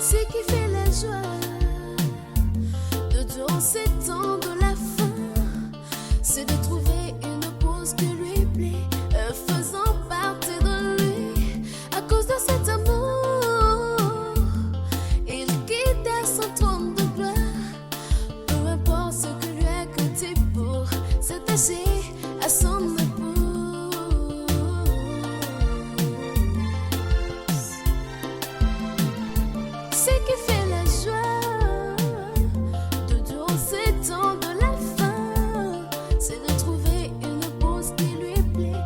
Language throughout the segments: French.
Ce qui fait la joie de durant ces temps de la fin, c'est de trouver une pause qui lui plaît, faisant partie de lui. À cause de cet amour, il quitte son trône de gloire. Peu importe ce que lui a coûté pour s'attacher à son épouse. Ce qui fait la joie de durant ces temps de la fin, c'est de trouver une pause qui lui plaît,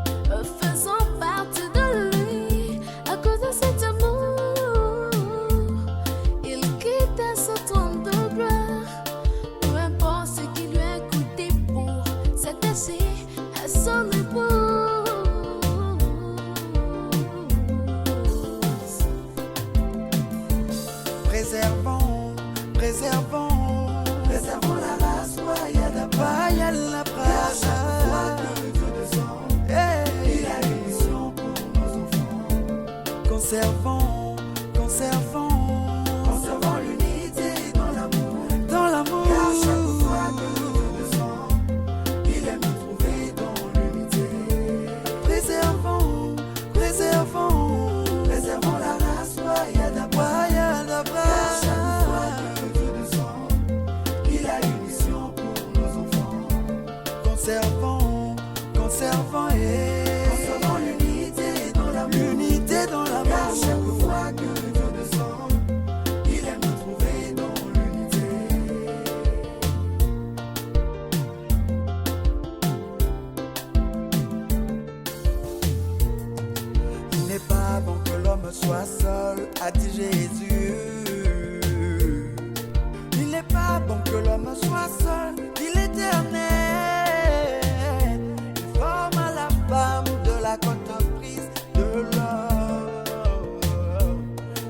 faisant partie de lui. À cause de cet amour, il quitte son trône de gloire. Peu importe ce qui lui a coûté pour s'attacher à son épouse. Préservons, préservons, préservons la race royale d'Abraham, la brasse. Que Dieu descend, il a une mission pour nos enfants. Conservons, conservons, conservons l'unité dans l'amour, dans l'amour. Car chaque fois que Dieu descend, il aime nous trouver dans l'unité. Préservons, préservons, préservons la race royale d'Abraham. Conservons, conservons l'unité dans l'amour. L'unité dans l'amour. Car chaque fois que Dieu descend, il aime nous trouver dans l'unité. Il n'est pas bon que l'homme soit seul, a dit Jésus. Il n'est pas bon que l'homme soit seul, dit l'Éternel. La entreprise de l'homme.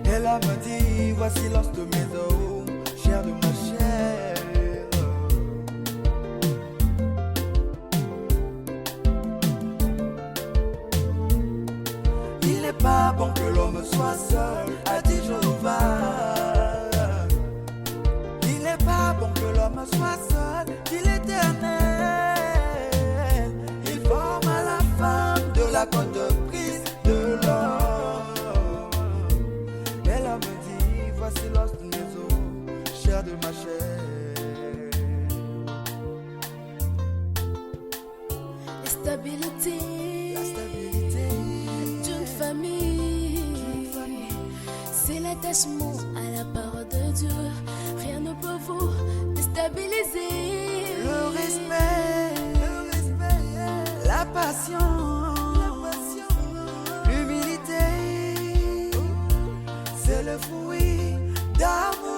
Et l'homme dit, voici l'os de mes os, chair de ma chair. Il n'est pas bon que l'homme soit seul, a dit Jéhovah. Il n'est pas bon que l'homme soit seul, dit l'Éternel. Il forme à la femme la entreprise de l'homme. Et l'homme dit, voici l'os de mes os, chair de ma chair. La stabilité d'une famille, c'est l'attachement à la parole de Dieu. Rien ne peut vous déstabiliser. Le respect, la passion, c'est le fruit d'amour.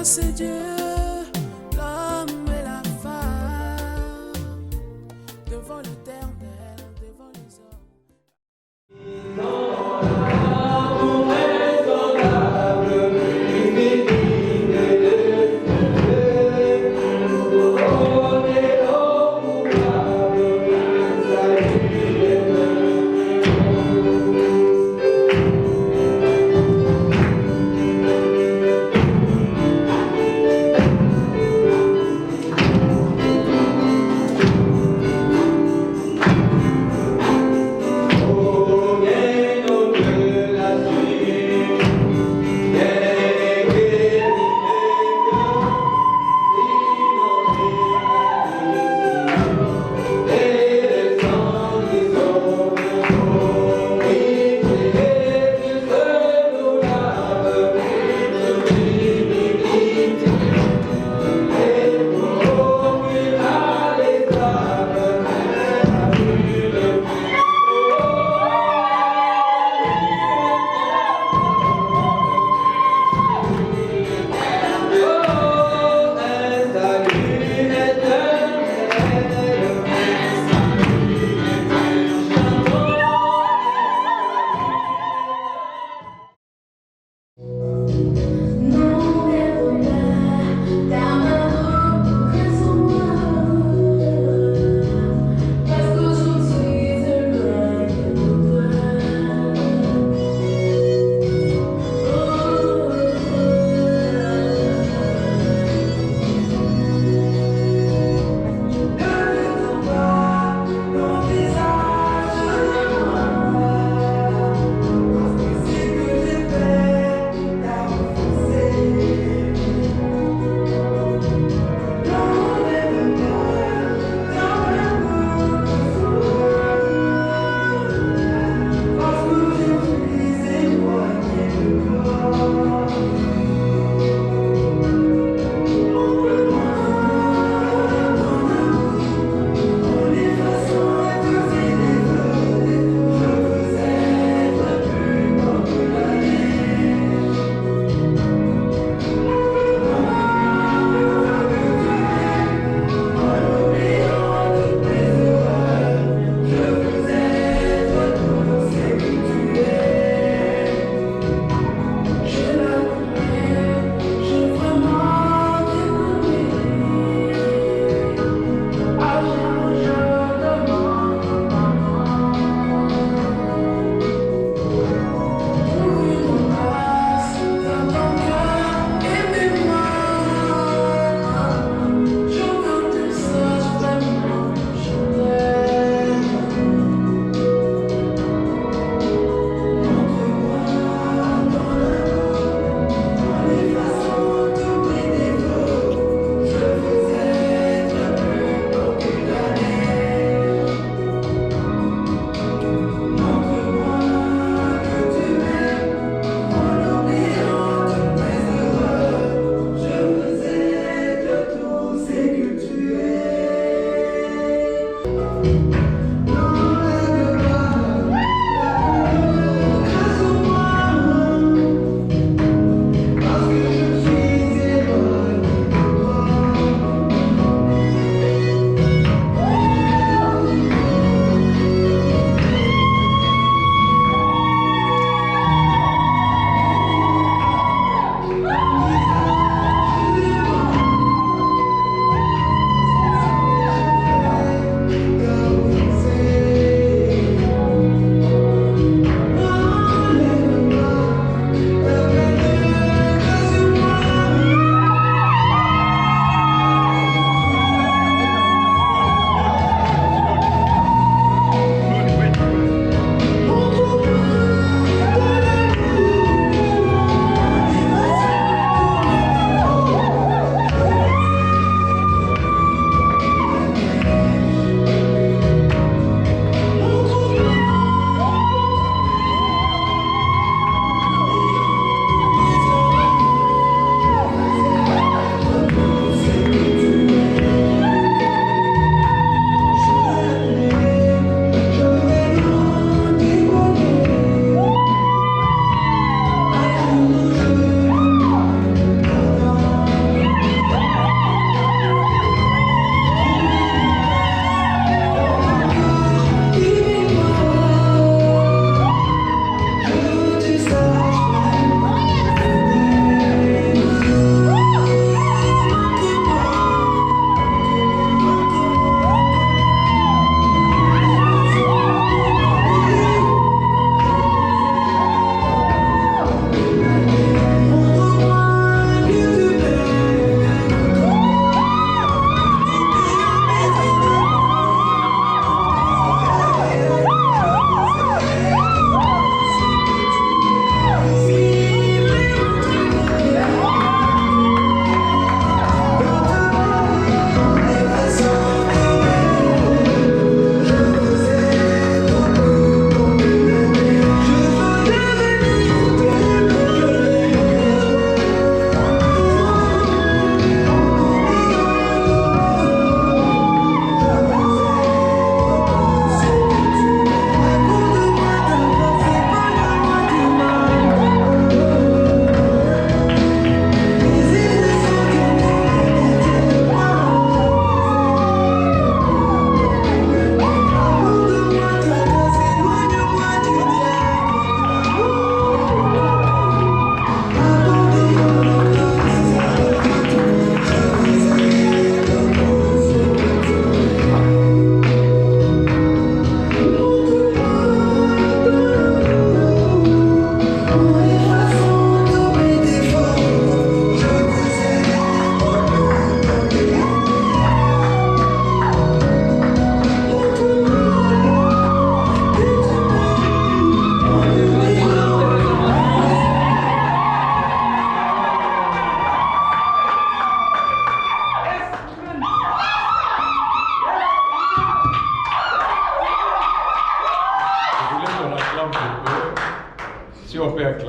C'est Dieu, l'homme et la femme, devant l'Éternel, devant les hommes.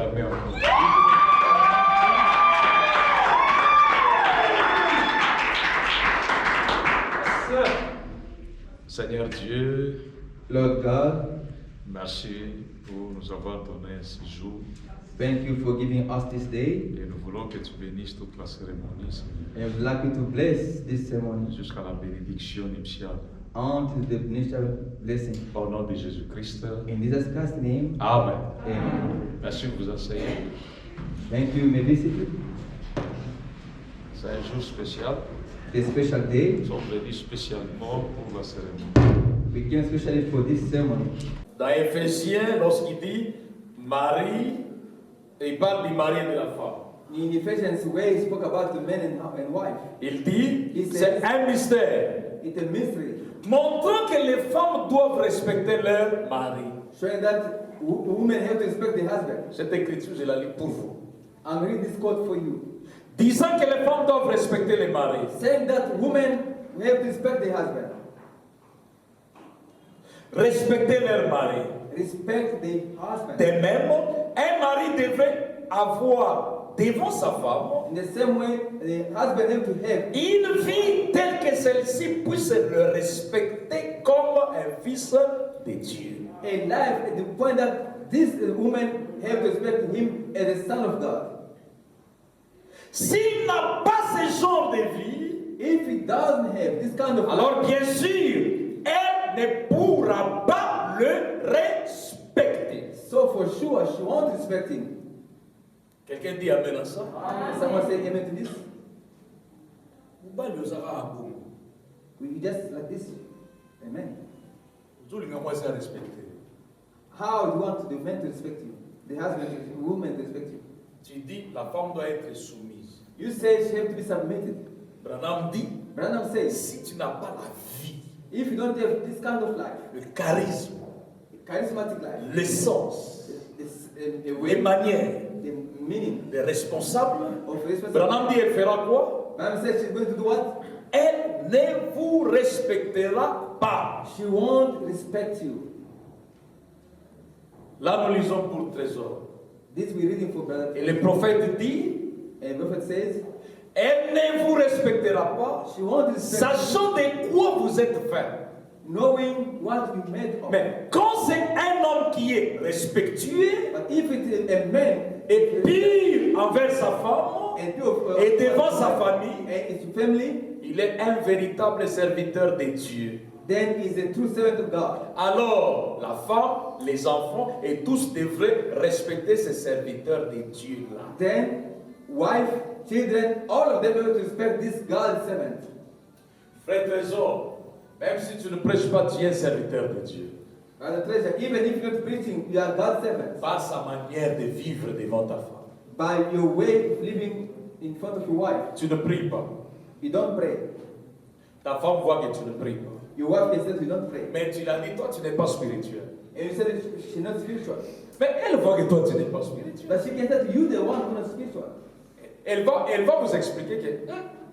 acclamer encore. Seigneur Dieu, Lord God, merci pour nous avoir donné ce jour. thank you for giving us this day. Et nous voulons que tu bénisses toute la cérémonie, Seigneur, And we'd like you to bless this ceremony jusqu'à la bénédiction nuptiale. unto the initial blessing. Au nom de Jésus-Christ. In Jesus Christ's name, Amen. amen. Merci de vous asseyez. Thank you. You may be seated. C'est un jour spécial. This special day, Nous sommes venus spécialement pour la cérémonie. we came especially for this ceremony. Dans Éphésiens, lorsqu'il dit Marie, il parle du mari et de la femme. In Ephesians, where he spoke about the man and wife, Il dit, Il c'est says- un mystère, it's a mystery, montrant que les femmes doivent respecter leur mari. showing that women have to respect their husband. Cette écriture, je la lis pour vous. I'm reading this quote for you, Disant que les femmes doivent respecter les maris. saying that women have to respect their husband. Respecter leur mari. Respect their husband. De même, un mari devrait avoir devant sa femme In the same way, the husband have to have une vie telle que celle-ci puisse le respecter comme un fils de Dieu. a life at the point that this woman have to respect him as a son of God. S'il n'a pas ce genre de vie, If he doesn't have this kind of alors bien sûr, elle ne pourra pas le respecter. so for sure she won't respect him. Quelqu'un dit amen à ça? Someone say amen to this? We just like this. Amen. How do you want the man to respect you? The husband, the woman to respect you? Tu dis la femme doit être soumise. You say she have to be submitted. Branham dit, Branham says, si tu n'as pas la vie, if you don't have this kind of life, le charisme, charismatic life, l'essence, the les way, manières, the meaning les responsables, of responsibility. Branham dit, elle fera quoi? Branham says she's going to do what? Elle ne vous respectera pas. She won't respect you. Là, nous lisons pour trésor. This we're reading for brother. Et le prophète dit, And prophet says, elle ne vous respectera pas, she won't respect sachant de quoi vous êtes fait. knowing what you made of. Mais quand c'est un homme qui est respectueux But if it is a man et pur envers sa femme et devant sa famille, and his family, il est un véritable serviteur de Dieu. then he's a true servant of God. Alors, la femme, les enfants et tous devraient respecter ces serviteurs de Dieu-là. Then, wife, children, all of them have to respect this God servant. Frère Trésor, même si tu ne prêches pas, tu es un serviteur de Dieu. Brother Treasure, even if you're not preaching, you are God's servant. Par sa manière de vivre devant ta femme. By your way of living in front of your wife, Tu ne pries pas. you don't pray. Ta femme voit que tu ne pries pas. Your wife can say you don't pray. Mais tu l'as dit, toi, tu n'es pas spirituel. And you said that she's not spiritual. Mais elle voit que toi, tu n'es pas spirituel. But she can say that you the one who's not spiritual. Elle va vous expliquer que,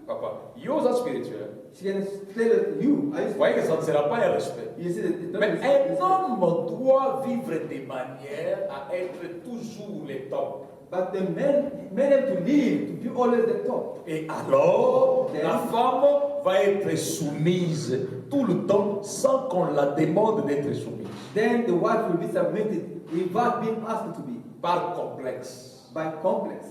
papa, you are spirituel. She can tell that you are Vous voyez que ça ne sera pas un respect. You see that it's not Mais respect. un homme doit vivre de manière à être toujours le top. But the men have to live to be always the top. Et alors, la femme va être soumise tout le temps sans qu'on la demande d'être soumise. Then the wife will be submitted without being asked to be. Par complexe, By complex.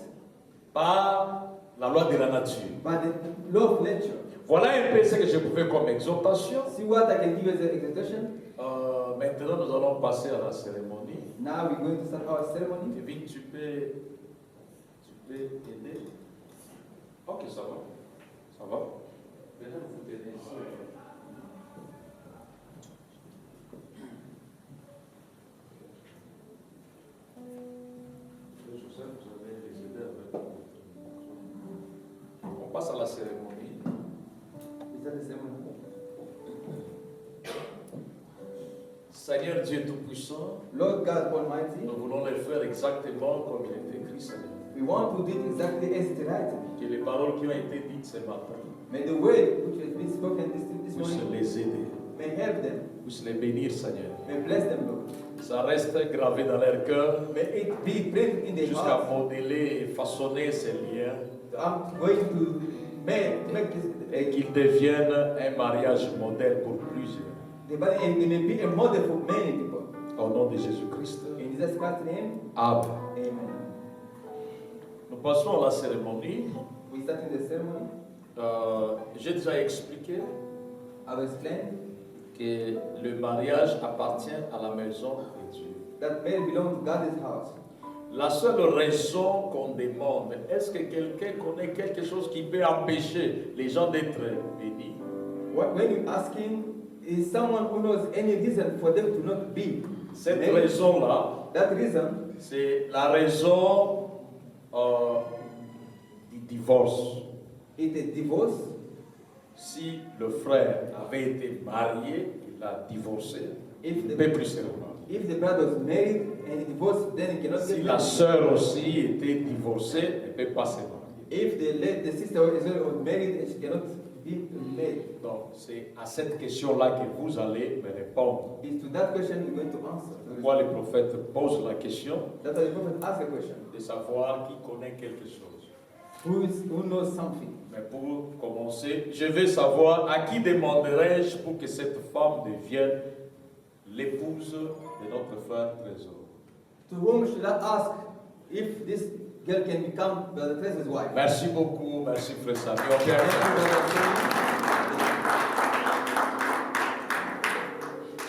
par la loi de la nature. By the law of nature. Voilà un peu ce que je pouvais comme exhortation. See what I can give as an exhortation? Maintenant, nous allons passer à la cérémonie. Now we're going to start our ceremony. Kevin, tu peux aider? Ok, ça va. Ça va? Venez vous aider ici. Joseph, vous allez les aider avec. On passe à la cérémonie. Is that the ceremony? Seigneur Dieu Tout-Puissant, Lord God Almighty, nous voulons le faire exactement comme il est écrit, Seigneur. we want to do it exactly as it is written. Que les paroles qui ont été dites ce matin May the word which has been spoken this puissent morning les aider, may help them, puissent les bénir, Seigneur. may bless them, Lord. Ça reste gravé dans leur cœur may it be printed in their jusqu'à hearts. modeler et façonner ces liens I'm going to make this. et qu'ils deviennent un mariage modèle pour plusieurs. They may be a model for many people. Au nom de Jésus-Christ. In Jesus Christ's name, Amen. amen. Nous passons à la cérémonie. We start in the ceremony. J'ai déjà expliqué I've explained que le mariage appartient à la maison de Dieu. that marriage belongs to God's house. La seule raison qu'on demande, est-ce que quelqu'un connaît quelque chose qui peut empêcher les gens d'être bénis? When you ask him, is someone who knows any reason for them to not be Cette married? raison-là, That reason c'est la raison du divorce. is a divorce. Si le frère avait été marié, il a divorcé, If il ne the, peut plus se remarier. if the brother was married and he divorced, then he cannot Si get la married. sœur aussi était divorcée, elle ne peut pas se marier. If the sister as well was married and she cannot be married. Donc, c'est à cette question-là que vous allez me répondre. It's to that question we're going to answer. Pourquoi le prophète pose la question That's why the prophet asked a question. de savoir qui connaît quelque chose. Who knows something? Mais pour commencer, je veux savoir à qui demanderai-je pour que cette femme devienne l'épouse de notre frère Trésor. To whom should I ask if this girl can become Brother Teresa's wife? Merci beaucoup, merci frère Samuel. Thank you, Brother Teresa.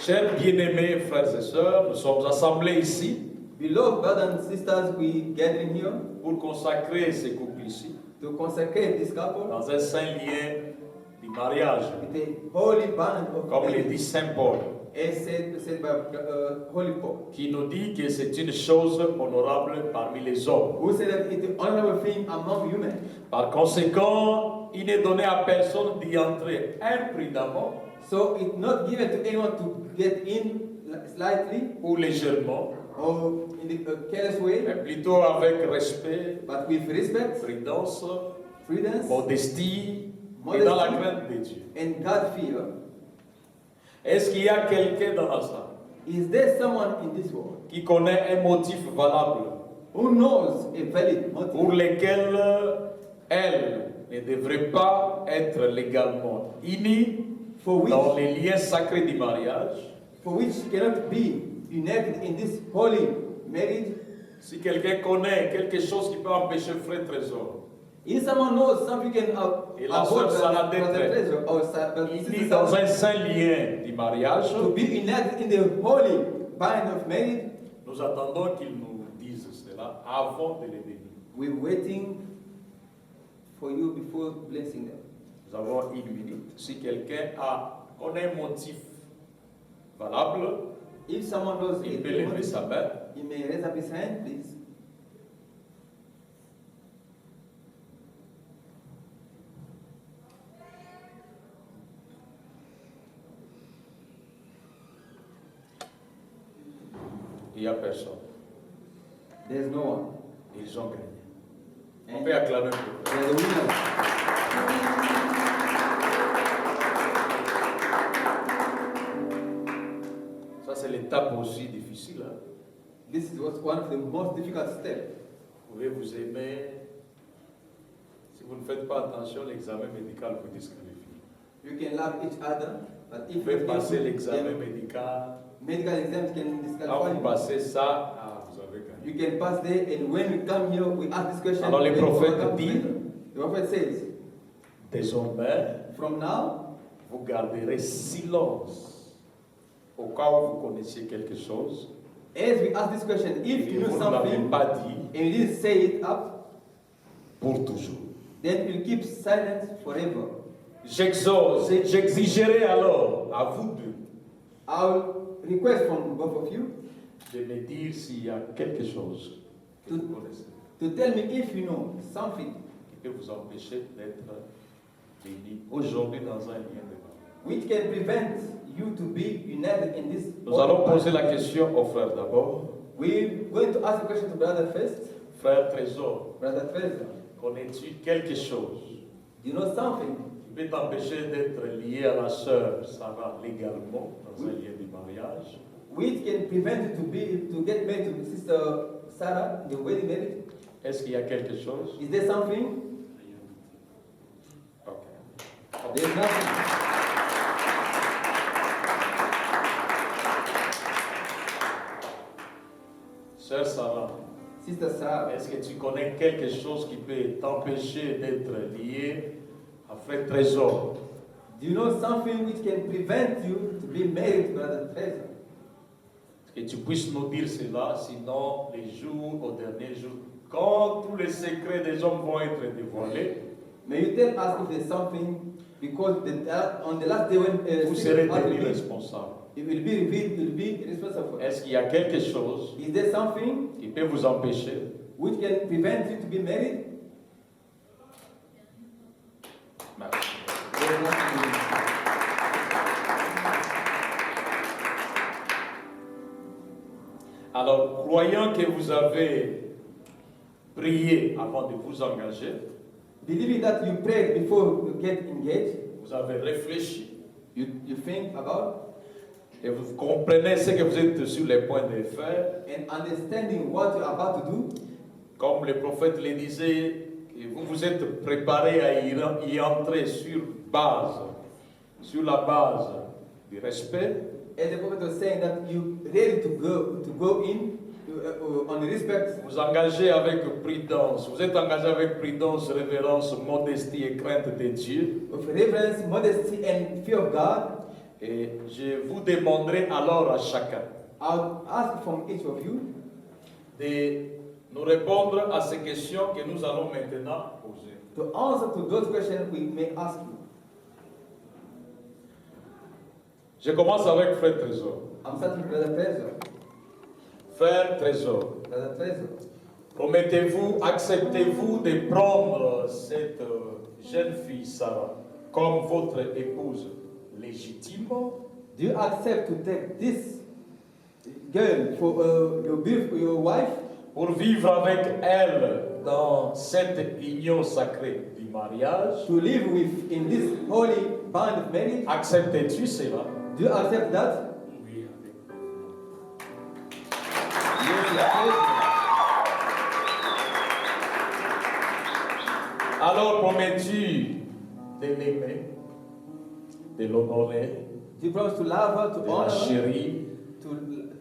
Chers bien-aimés frères et sœurs, nous sommes assemblés ici Beloved brothers and sisters, we gathering here pour consacrer ces couples ici to consecrate this couple dans un saint lien du mariage, with a holy bond of comme le marriage, dit Saint Paul, as said by Holy Paul, qui nous dit que c'est une chose honorable parmi les hommes. who said that it's an honorable thing among human. Par conséquent, il n'est donné à personne d'y entrer imprudemment So it's not given to anyone to get in slightly ou légèrement, or in a careless way, mais plutôt avec respect, but with respect, prudence, prudence, modestie et dans la crainte de Dieu. and God fear. Est-ce qu'il y a quelqu'un dans la salle Is there someone in this world qui connaît un motif valable who knows a valid motive pour lequel elle ne devrait pas être légalement unie for dans which, les liens sacrés du mariage? cannot be united in this holy marriage? Si quelqu'un connaît quelque chose qui peut empêcher frère Trésor, If someone knows something can Et la sœur Sarah Brother d'être Treasure or Brother unie Sister dans Sarah un saint lien du mariage, to be united in the holy bind of marriage, nous attendons qu'il nous dise cela avant de les bénir. we're waiting for you before blessing them. Nous avons une minute. Si quelqu'un connaît un motif valable, If someone knows il a peut lever motive, sa main. he may raise up his hand, please. Il n'y a personne. There's no one. Ils ont gagné. On And peut acclamer pour eux. they're the winners. Ça, c'est l'étape aussi difficile. Hein. This is what's one of the most difficult steps. Vous pouvez vous aimer. Si vous ne faites pas attention, l'examen médical vous disqualifie. You can love each other, but Vous if pouvez you passer can- l'examen médical. medical exams can Quand disqualify vous you. passez ça, vous avez gagné. You can pass there, and when we come here, we ask this question. Alors, le then prophète we come dit- together. The prophet says, Désormais, from now, vous garderez silence au cas où vous connaissiez quelque chose as we ask this question, et if que you know vous ne l'avez something pas dit and you didn't say it up, pour toujours. then we'll keep silent forever. J'exigerai alors à vous deux I'll request from both of you de me dire s'il y a quelque chose que vous connaissez to tell me if you know something qui peut vous empêcher d'être bénis aujourd'hui dans un lien de mariage. which can prevent you to be united in this. Nous allons poser la question au frère d'abord. We're going to ask a question to brother first. Frère Trésor, Brother Trezor, connais-tu quelque chose do you know something qui peut t'empêcher d'être lié à la sœur Sarah légalement dans un lien de mariage? which can prevent you to get married to Sister Sarah, the wedding marriage? Est-ce qu'il y a quelque chose? Is there something? Ok. There's nothing. Sœur Sarah, Sister Sarah, est-ce que tu connais quelque chose qui peut t'empêcher d'être lié à Frère Trésor? do you know something which can prevent you to be married to Brother Trezor? Que tu puisses nous dire cela, sinon les jours au dernier jour, quand tous les secrets des hommes vont être dévoilés, May you tell us if there's something, because on the last day when vous serez secret tenus will responsables. it will be revealed, you will be responsible for it. Est-ce qu'il y a quelque chose Is there something qui peut vous empêcher? which can prevent you to be married? Merci. There's nothing. Alors, croyant que vous avez prié avant de vous engager, Believing that you prayed before you get engaged, vous avez réfléchi you think about et vous comprenez ce que vous êtes sur le point de faire, and understanding what you're about to do, comme le prophète le disait, que vous vous êtes préparé à y entrer sur la base du respect, as the prophet was saying that you ready to go in on respect. vous engagez avec prudence, vous êtes engagé avec prudence, révérence, modestie et crainte de Dieu. With reverence, modesty, and fear of God, Et je vous demanderai alors à chacun I'll ask from each of you de nous répondre à ces questions que nous allons maintenant poser. to answer to those questions we may ask you. Je commence avec Frère Trésor. I'm starting with Brother Trezor. Frère Trésor, Brother Trezor, promettez-vous, acceptez-vous de prendre cette jeune fille Sarah comme votre épouse légitime do you accept to take this girl for your wife pour vivre avec elle dans cette union sacrée du mariage? to live with in this holy bond of marriage? Acceptes-tu cela? Do you accept that? Yes, you accept. Alors promets-tu de l'aimer, de l'honorer, Do you promise to love her, to de la honor her, chérir,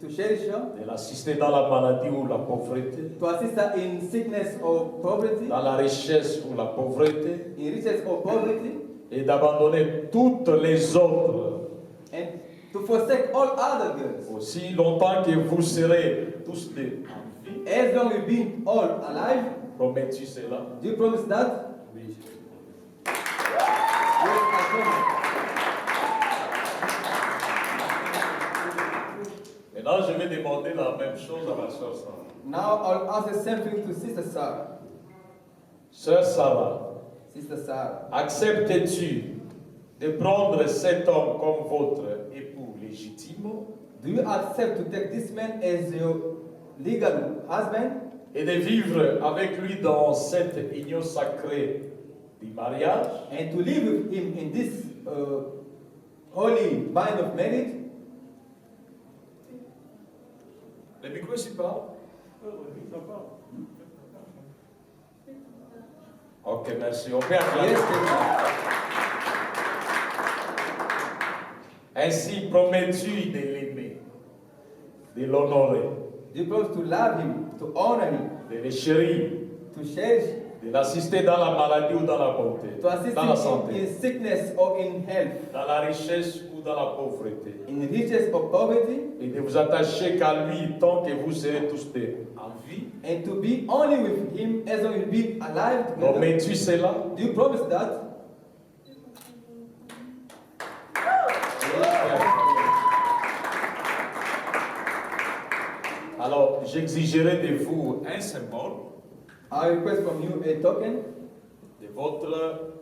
to cherish her, de l'assister dans la maladie ou la pauvreté, to assist her in sickness or poverty, dans la richesse ou la pauvreté, in riches or poverty, et d'abandonner toutes les autres and to forsake all other girls? aussi longtemps que vous serez tous deux en vie? As long as you be all alive, Promets-tu cela? do you promise that? Oui. Yes, I promise. Maintenant, je vais demander la même chose à ma soeur Sarah. Now I'll ask the same thing to Sister Sarah. Sœur Sarah, Sister Sarah, acceptes-tu de prendre cet homme comme votre époux légitime do you accept to take this man as your legal husband et de vivre avec lui dans cette union sacrée du mariage? and to live with him in this holy bond of marriage? Le micro ici parle? Ok, merci. On peut acclamer. Yes, thank Ainsi, promets-tu de l'aimer, de l'honorer, you. Do you promise to love him, to honor him, de le chérir, to cherish him, de l'assister dans la maladie ou dans la bonté, to assist dans la him santé, in sickness or in health, dans la richesse ou dans la pauvreté, in riches or poverty, et de vous attacher qu'à lui tant que vous serez tous deux en vie? and to be only with him as long as you be alive together? Promets-tu cela? Do you promise that? Alors, j'exigerai de vous un symbole I request from you a token, de votre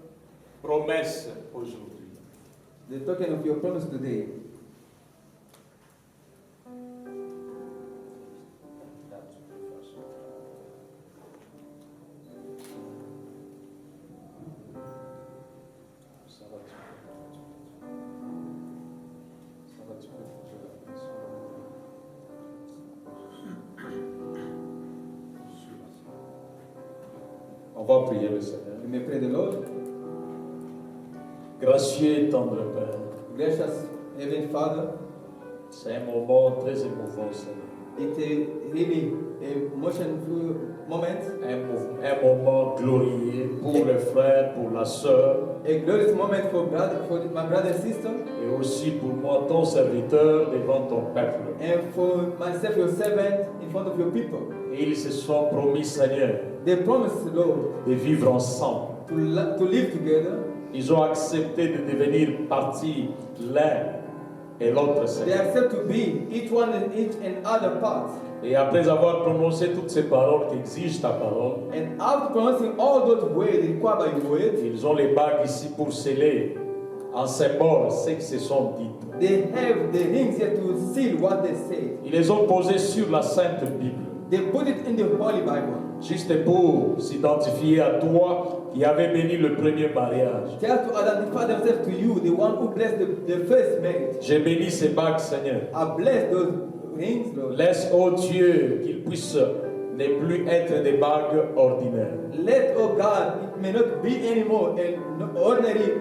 promesse aujourd'hui. the token of your promise today. Ça va, tu peux poser la question. On va prier le Seigneur. We may pray the Lord. Gracieux et tendre Père, Gracious Heavenly Father, c'est un moment très émouvant, Seigneur. it's a really emotional moment, Un moment glorieux pour le frère, pour la sœur, a glorious moment for my brother and sister, et aussi pour moi, ton serviteur, devant ton peuple. and for myself, your servant, in front of your people. Et ils se sont promis, Seigneur, They promised, Lord, de vivre ensemble. to live together. Ils ont accepté de devenir partie l'un et l'autre, They Seigneur. accept to be each one in each and other part. Et après avoir prononcé toutes ces paroles qu'exige ta parole, And after pronouncing all those words required by your word, ils ont les bagues ici pour sceller en symbole ce qu'ils se sont dit. they have the rings here to seal what they say. Ils les ont posés sur la Sainte Bible, They put it in the Holy Bible. juste pour s'identifier à toi qui avais béni le premier mariage. Just to identify themselves to you, the one who blessed the first marriage. J'ai béni ces bagues, Seigneur. I bless those rings, Lord. Laisse, ô Dieu, qu'ils puissent ne plus être des bagues ordinaires. Let, oh God, it may not be anymore an ordinary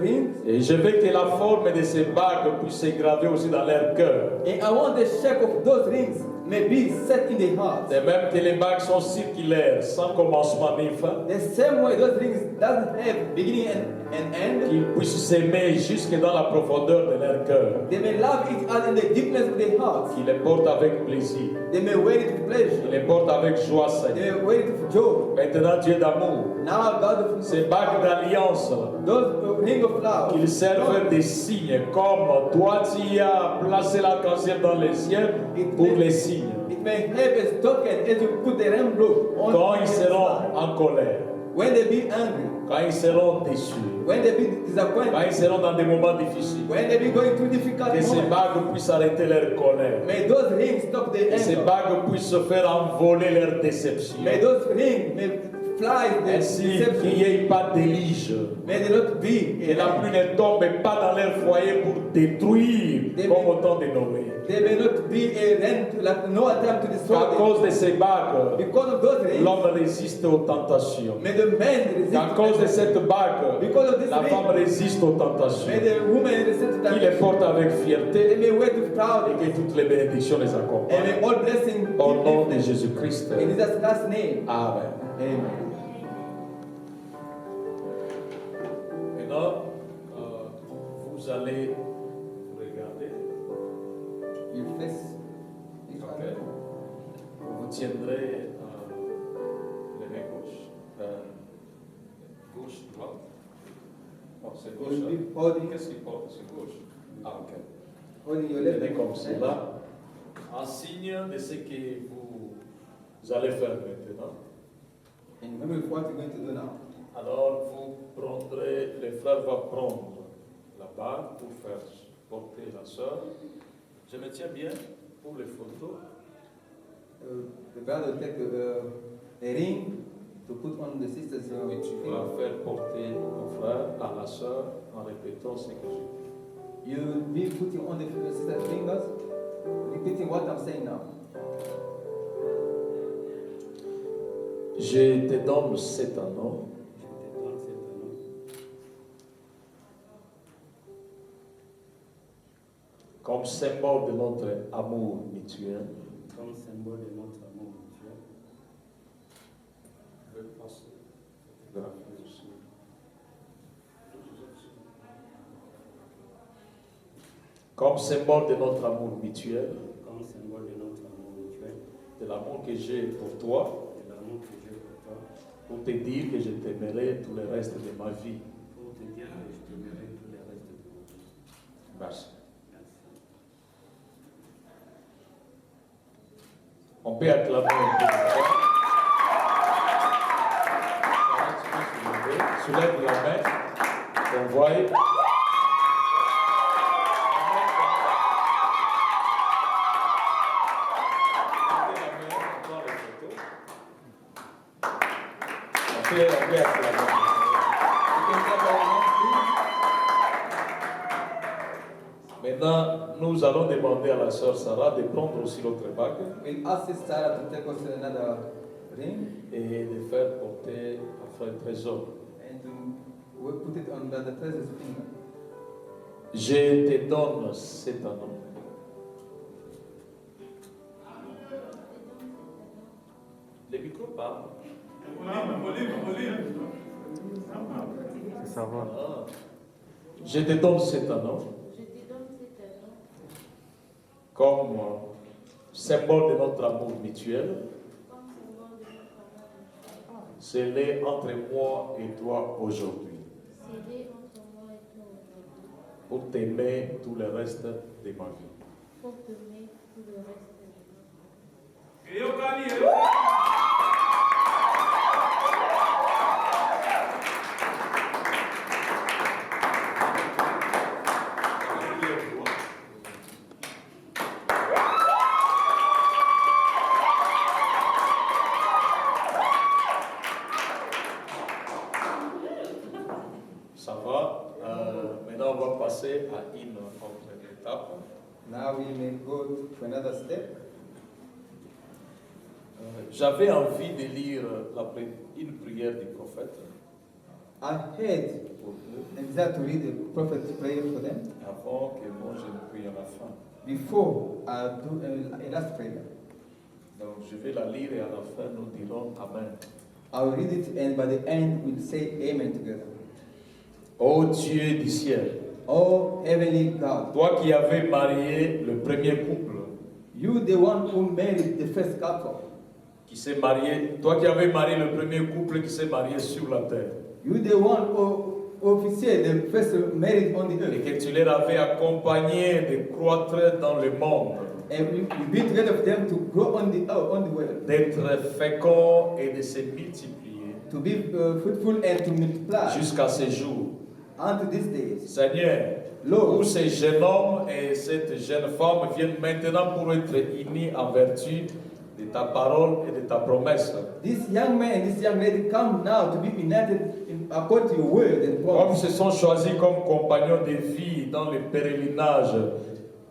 ring. Et je veux que la forme de ces bagues puisse s'graver aussi dans leur cœur. And I want the shape of those rings may be set in the heart. De même que les bagues sont circulaires, sans commencement ni fin, The same way those rings doesn't have beginning and end. qu'ils puissent s'aimer jusque dans la profondeur de leur cœur. They may love each other in the deepness of their hearts. Qu'ils les portent avec plaisir. They may wear it with pleasure. Qu'ils les portent avec joie, They Seigneur. may wear it with joy. Maintenant, Dieu d'amour, Now, God, ces bagues d'alliance, those ring of love, qu'ils servent des signes, comme toi tu as placé l'arc-en-ciel dans les cieux pour les signes. it may have a token as you put the rainbow on Quand ils the seront sky. en colère, When they be angry, quand ils seront déçus, when they be quand disappointed, ils seront dans des moments difficiles, when they be going through difficult que ces moments, bagues puissent arrêter leur colère. may those rings stop the Que ces anger. bagues puissent faire envoler leur déception. May those rings may fly the Ainsi qu'il deception. n'y ait pas d'élige. May they not be Que la pluie ne tombe pas dans leur foyer pour détruire comme au temps de Noé. They may not be a rain, like no attempt to destroy À them. cause de ces bagues, Because of those rings, l'homme résiste aux tentations. may the man resist. À cause de cette bague, Because of this la ring, femme résiste aux tentations. may the woman resist Qui les that. porte avec They fierté may wear with et proud. que toutes les bénédictions les And accompagnent. may all blessing Au nom be de Jésus-Christ. in Jesus' last name. Amen. Amen. Maintenant, vous allez regarder. You face each Ok. other. Vous tiendrez les mains gauche. Gauche, droite. Non, c'est You gauche. will hein. be holding, Qu'est-ce qu'il porte? C'est gauche. Ah, ok. holding your left Tenez comme hand. cela, en signe de ce que vous allez faire maintenant. And remember what you're going to do now. Alors, vous prendrez, le frère va prendre la bague pour faire porter la sœur. Je me tiens bien pour les photos. The brother will take a ring to put on the sister's Et tu finger. vas faire porter mon frère à la sœur en répétant ce que je dis. You will be putting on the sister's fingers, repeating what I'm saying now. Je te donne cet anneau comme symbole de notre amour mutuel. Comme symbole de notre amour mutuel. Je vais passer photographier aussi. Comme symbole de notre amour mutuel, Comme symbole de notre amour mutuel. de l'amour que j'ai pour toi, De l'amour que j'ai pour toi. pour te dire que je t'aimerai tout le reste de ma vie. Pour te dire que je t'aimerai tout le reste de ma vie. Merci. Merci. On peut acclamer un peu. Soulève la main. On voit. On peut acclamer. You can clap your hands, Maintenant, nous allons demander à la sœur Sarah de prendre aussi l'autre bague. please. We'll ask Sister Sarah to take us to another ring et de faire porter à frère Trésor. and we put it on Brother Treasure's finger. Je te donne cet anneau. Le micro parle. C'est ça va. Ah. Je te donne cet anneau Je te donne cet anneau comme symbole de notre amour mutuel. comme symbole de notre amour. Scellé entre moi et toi aujourd'hui. Scellé entre moi et toi aujourd'hui. Pour t'aimer tout le reste de ma vie. Pour t'aimer tout le reste de ma vie. Ça va. Maintenant, on va passer à une autre étape. Now we may go to another step. J'avais envie de lire une prière du prophète I had pour eux, a desire to read the prophet's prayer for them avant que moi je ne prie à la fin. before I do a last prayer. Donc je vais la lire et à la fin nous dirons Amen. I will read it and by the end we'll say Amen together. Ô Dieu du ciel, Oh heavenly God, toi qui avais marié le premier couple you the one who married the first couple, qui s'est marié, toi qui avais marié le premier couple qui s'est marié sur la terre you the one who officiate the first married on the et earth, que tu les avais accompagnés de croître dans le monde, and you be together with them to grow on the world, d'être féconds et de se multiplier to be fruitful and to multiply jusqu'à ce jour. unto these days. Seigneur, où Lord, ces jeunes hommes et cette jeune femme viennent maintenant pour être unis en vertu de ta parole et de ta promesse. this young man and this young lady come now to be united according to your word and Comme promise. se sont choisis comme compagnons de vie dans le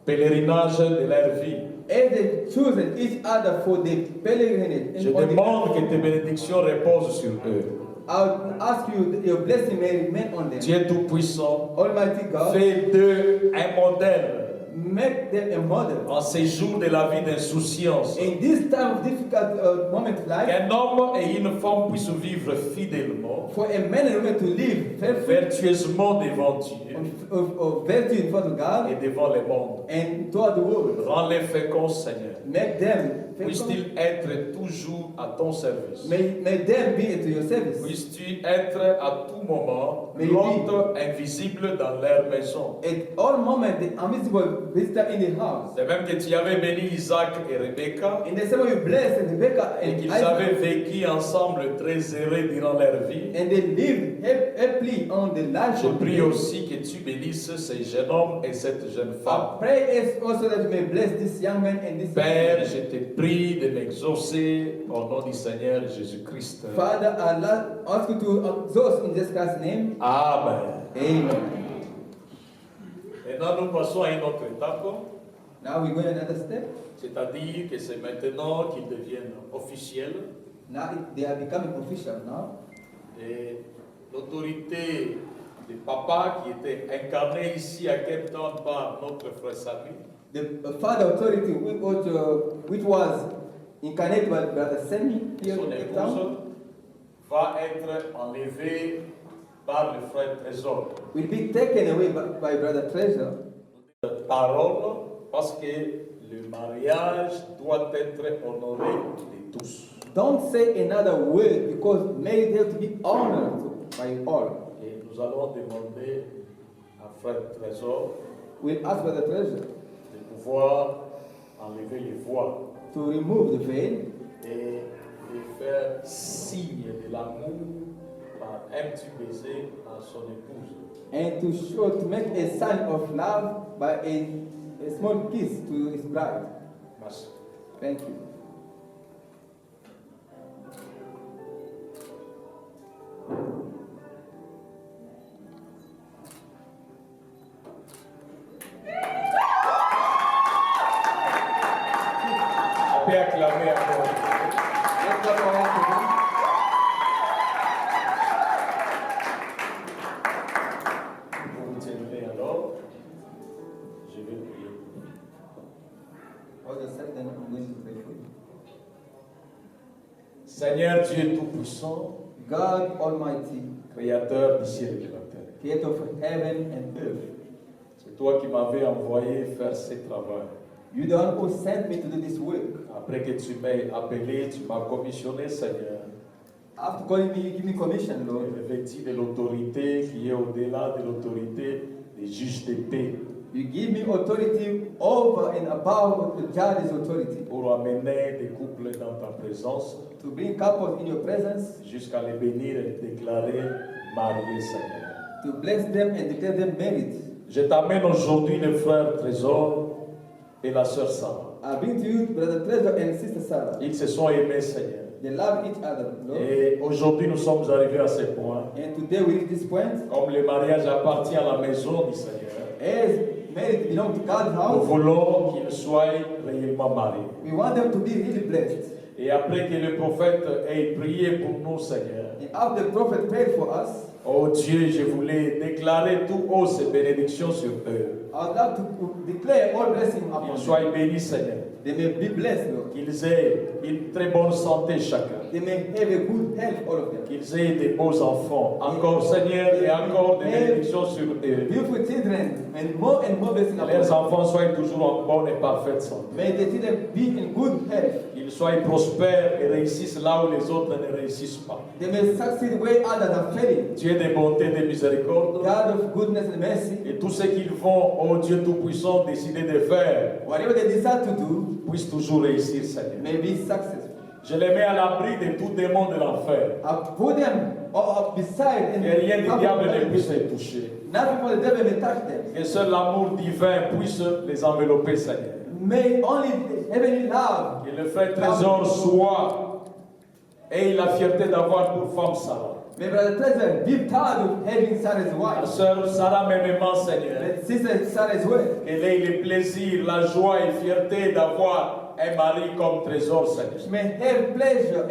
pèlerinage de leur vie. As they chosen each other for the pilgrimage, Je on the demande que earth, tes bénédictions reposent sur eux. I would ask you that your blessing may remain on them. Dieu Tout-Puissant, Almighty God, fais d'eux un modèle make them a model. en ces jours de la vie d'insouciance. In this time of difficult moment of life, Qu'un homme et une femme puissent vivre fidèlement, for a man and woman to live faithfully vertueusement devant Dieu of virtue in front of God et devant le monde. and toward the world. Rends-les féconds, Seigneur. Make them faithful. Puisse-t-il être toujours à ton service. May them be into your service. Puisses-tu être à tout moment May l'hôte invisible dans leur maison. At all moments, the invisible visitor in the house. De même que tu avais béni Isaac et Rebecca In the same way you bless Rebecca et and qu'ils avaient Isaac, vécu ensemble très heureux durant leur vie. and they lived happily on the life Je of prie the aussi que tu bénisses ces jeunes hommes et cette jeune I femme. pray also that you may bless this young man and this Père, young je man. te prie de m'exaucer au nom du Seigneur Jésus-Christ. Father, I ask you to exhaust in Jesus Christ's name. Amen. Amen. Maintenant, nous passons à une autre étape, Now we go another step. c'est-à-dire que c'est maintenant qu'ils deviennent officiels Now they are becoming official now. et l'autorité du papa qui était incarnée ici à Cape Town par notre frère Samy The father authority which was incarnated by Brother Sammy here son in Cape épouse Town va être enlevée par le frère Trésor. will be taken away by Brother Treasure. Parole parce que le mariage doit être honoré de tous. Don't say another word because marriage has to be honored by all. Et nous allons demander à frère Trésor We'll ask Brother Treasure de pouvoir enlever les voiles to remove the veil et de faire signe de l'amour par un petit baiser à son épouse. and to make a sign of love by a small kiss to his bride. Merci. Thank you. On peut acclamer encore. Let's clap our hands Seigneur Dieu Tout-Puissant, God Almighty, Créateur du ciel et de la terre. creator of heaven and earth. C'est toi qui m'avais envoyé faire ce travail. You the one who sent me to do this work. Après que tu m'aies appelé, tu m'as commissionné, Seigneur. After calling me, you give me commission, Lord. Revêti de l'autorité qui est au-delà de l'autorité des juges de paix You give me authority over and above the judge's authority. pour amener des couples dans ta présence To bring couples in your presence, jusqu'à les bénir et les déclarer mariés, Seigneur. to bless them and declare them married. Je t'amène aujourd'hui le frère Trésor et la sœur Sarah. I bring to you Brother Treasure and Sister Sarah. Ils se sont aimés, Seigneur. They love each other, Lord. Et aujourd'hui, nous sommes arrivés à ce point. And today we reach this point. Comme le mariage appartient à la maison du Seigneur, As married belong to God's nous house, voulons qu'ils soient réellement mariés. we want them to be really blessed. Et après que le prophète ait prié pour nous, Seigneur, And after the prophet prayed for us, oh Dieu, je voulais déclarer tout haut ces bénédictions sur eux. I would like to declare all blessing upon Qu'ils them. soient bénis, Seigneur. They may be blessed, Lord. Qu'ils aient une très bonne santé chacun. They may have a good health, all of them. Qu'ils aient des beaux enfants. Encore, Seigneur, et encore des bénédictions sur eux. Beautiful children and more blessing upon Les them. enfants soient toujours en bonne et parfaite santé. May the children be in good health. Qu'ils soient prospères et réussissent là où les autres ne réussissent pas. They may succeed where others are failing. Dieu de bonté et de miséricorde. God of goodness and mercy, Et tout ce qu'ils vont, oh Dieu Tout-Puissant, décider de faire, whatever they decide to do, puisse toujours réussir, Seigneur. may be successful. Je les mets à l'abri de tout démon de l'enfer. I put them beside and Que rien du diable ne puisse les toucher. nothing for the devil may touch them. Que seul l'amour divin puisse les envelopper, Seigneur. May only heavenly love. Que le frère Trésor soit, ait la fierté d'avoir pour femme Sarah. May Brother Treasure be proud of having Sarah's La wife. sœur Sarah m'aimant, Seigneur. And Sister Sarah's wife. Qu'elle ait le plaisir, la joie et fierté d'avoir un mari comme Trésor, Seigneur. She may have pleasure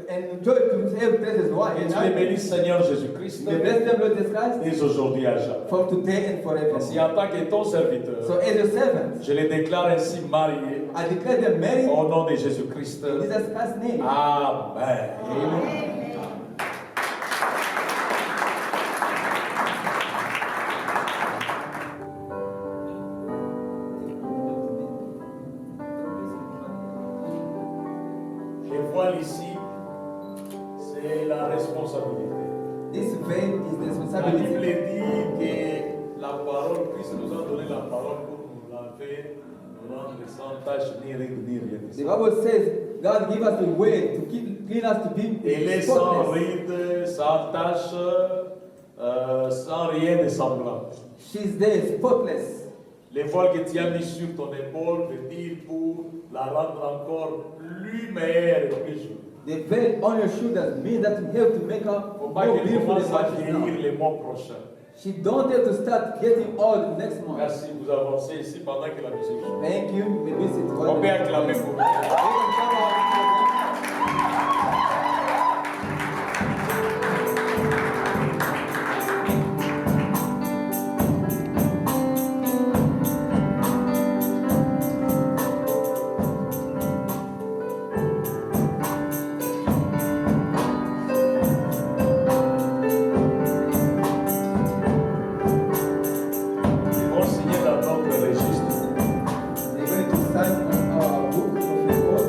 and joy to have Treasure's wife. Et tu les bénisses, Seigneur Jésus-Christ, May bless them, Lord Jesus Christ, dès aujourd'hui à jamais. from today and forever. Ainsi, en tant que ton serviteur, So as your servant, je les déclare ainsi mariés I declare them married au nom de Jésus-Christ. in Jesus Christ's name. Amen. Amen. Je vois ici, c'est la responsabilité. This veil is the La Bible responsibility. dit que la parole, Christ nous a donné la parole pour nous laver, nous rendre sans tache, ni ride, ni rien. The Bible says God give us the way to keep clean us to be Elle est sans spotless. ride, sans tache, sans rien de semblable. She's there, spotless. Les voiles que tu as mis sur ton épaule veut dire pour la rendre encore plus meilleure et plus jolie. The veil on your shoulders means that you have to make her Il ne faut more pas qu'elle beautiful commence than à what she is now. vieillir les mois prochains. She don't have to start getting old next month. Merci, vous avancez ici pendant que la musique joue. Thank you. Maybe sit On peut acclamer pour vous. Ils vont signer dans notre registre. They're going to sign on our book of record.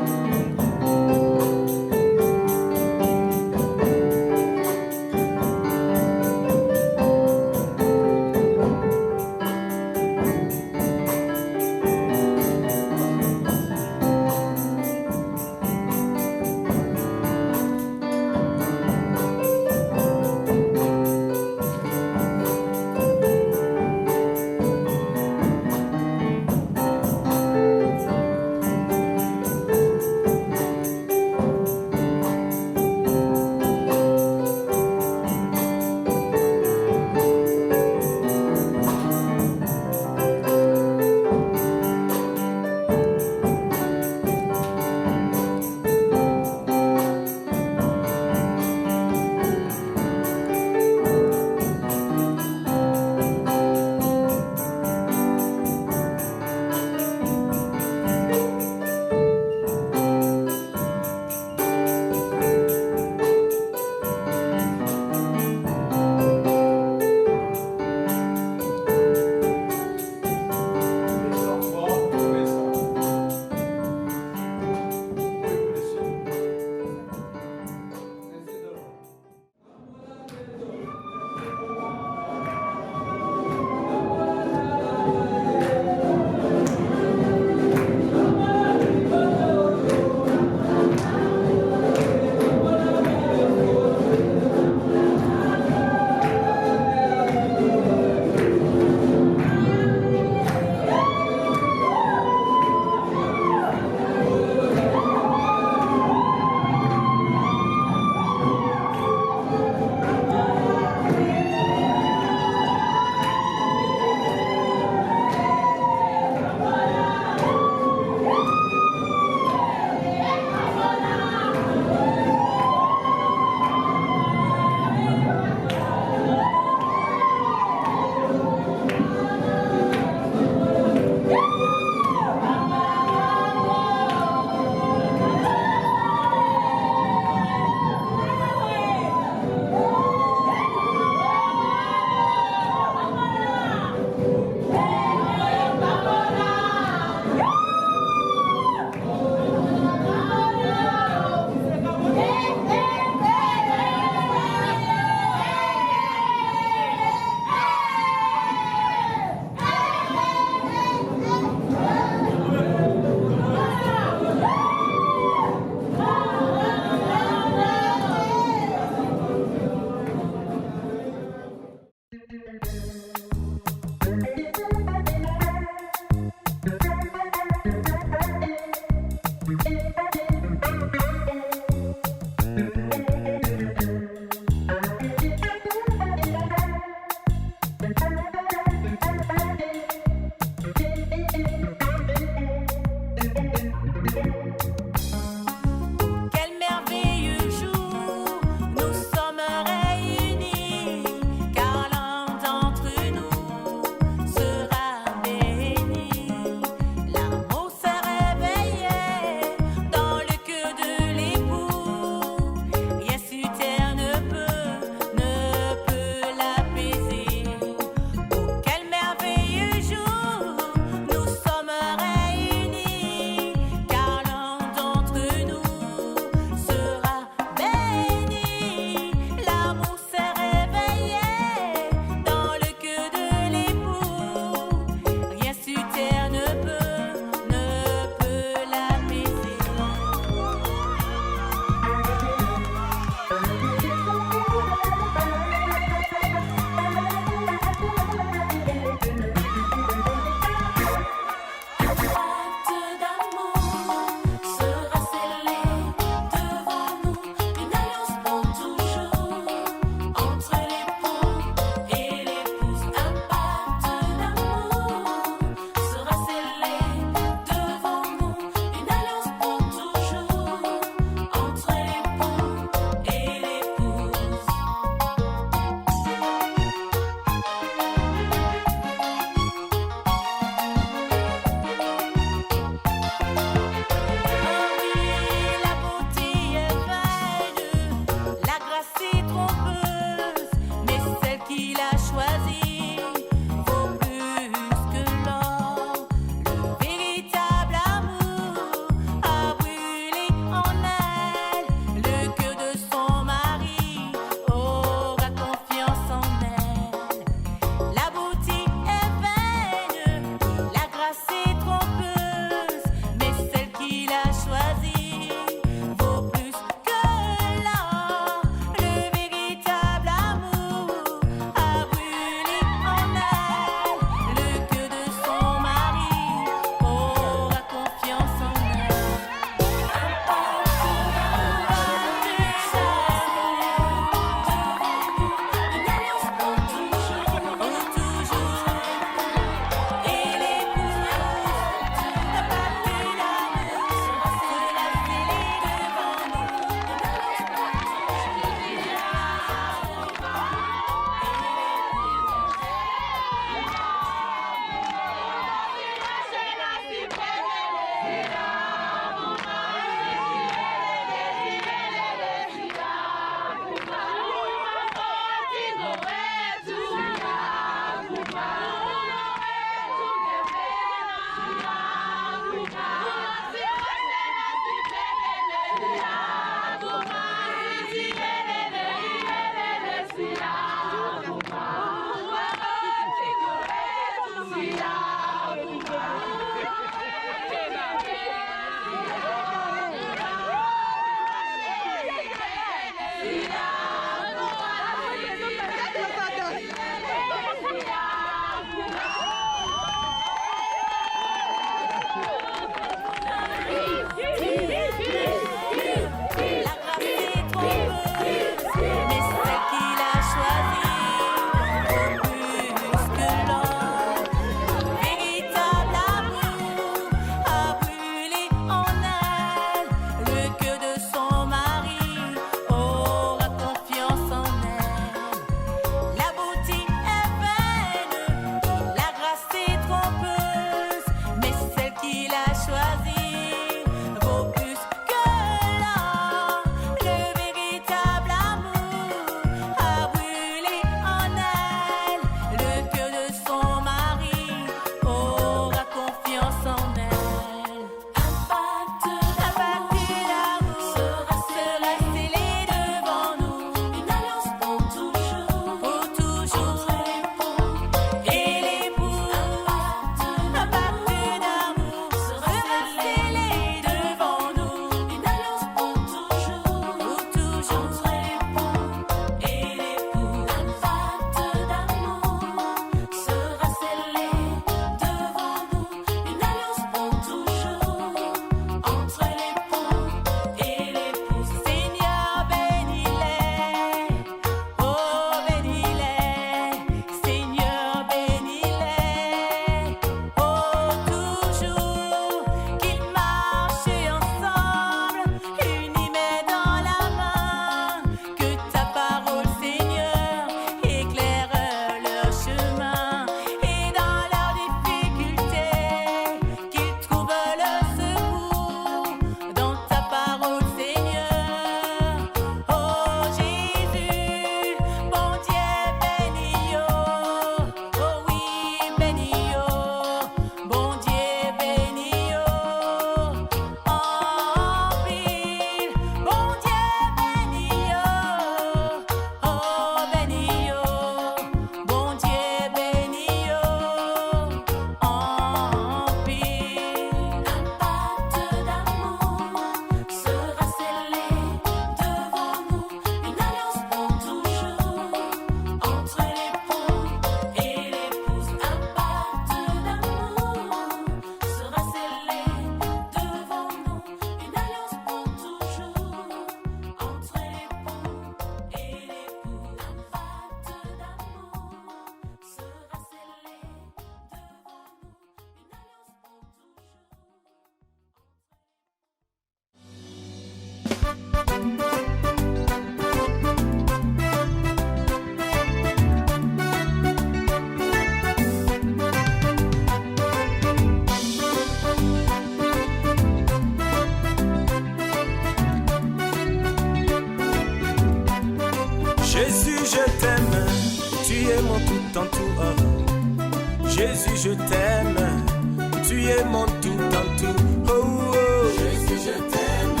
tu es mon tout en tout. Oh, oh. Jésus, je t'aime,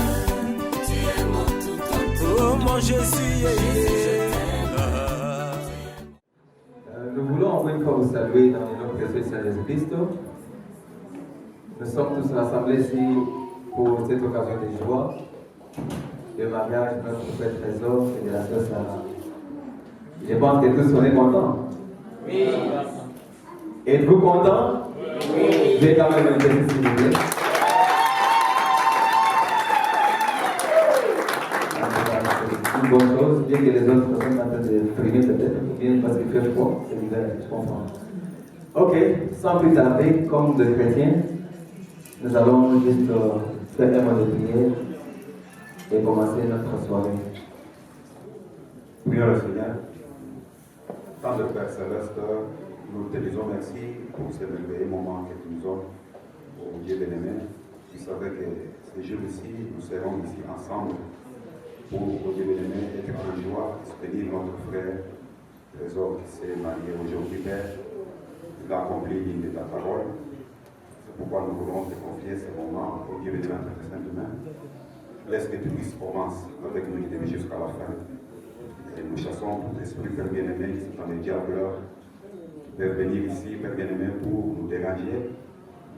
tu es mon tout en tout. Oh mon Jésus, Nous voulons encore une fois vous saluer dans le nom précieux de Jésus-Christ. Nous sommes tous rassemblés ici pour cette occasion de joie, le mariage de notre frère Trésor et de la sœur Sarah. Je pense que tous on est contents. Oui. Êtes-vous contents? Oui. Je vais quand même un peu s'il vous plaît. Une bonne chose, bien que les autres personnes sont en train de primer peut-être, ou bien parce qu'il fait froid, c'est l'hiver, je comprends. Ok, sans plus tarder, comme des chrétiens, nous allons juste faire un mot de prière et commencer notre soirée. Prions le Seigneur. Tant de Père Céleste, nous te disons merci pour ce merveilleux moment que tu nous offres, au Dieu bien-aimé. Tu savais que ces jours-ci, nous serons ici ensemble pour, au Dieu bien-aimé, être en joie et soutenir notre frère Trésor qui s'est marié aujourd'hui, Père. Il a accompli l'une de ta parole. C'est pourquoi nous voulons te confier ce moment au Dieu bien-aimé entre tes saintes mains. Laisse que tu puisses commencer avec nous jusqu'à la fin. Et nous chassons tout esprit, Père bien-aimé, qui sont dans les diables, Père venir ici, Père bien-aimé, pour nous déranger.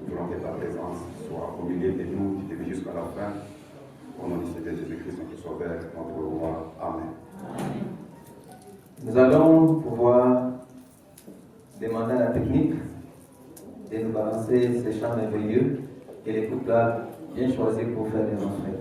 Nous voulons que ta présence soit au milieu de nous, du début jusqu'à la fin. Au nom de Jésus-Christ, notre Sauveur, notre Roi. Amen. Nous allons pouvoir demander à la technique de nous balancer ces chants merveilleux et les couplats bien choisis pour faire des refrains.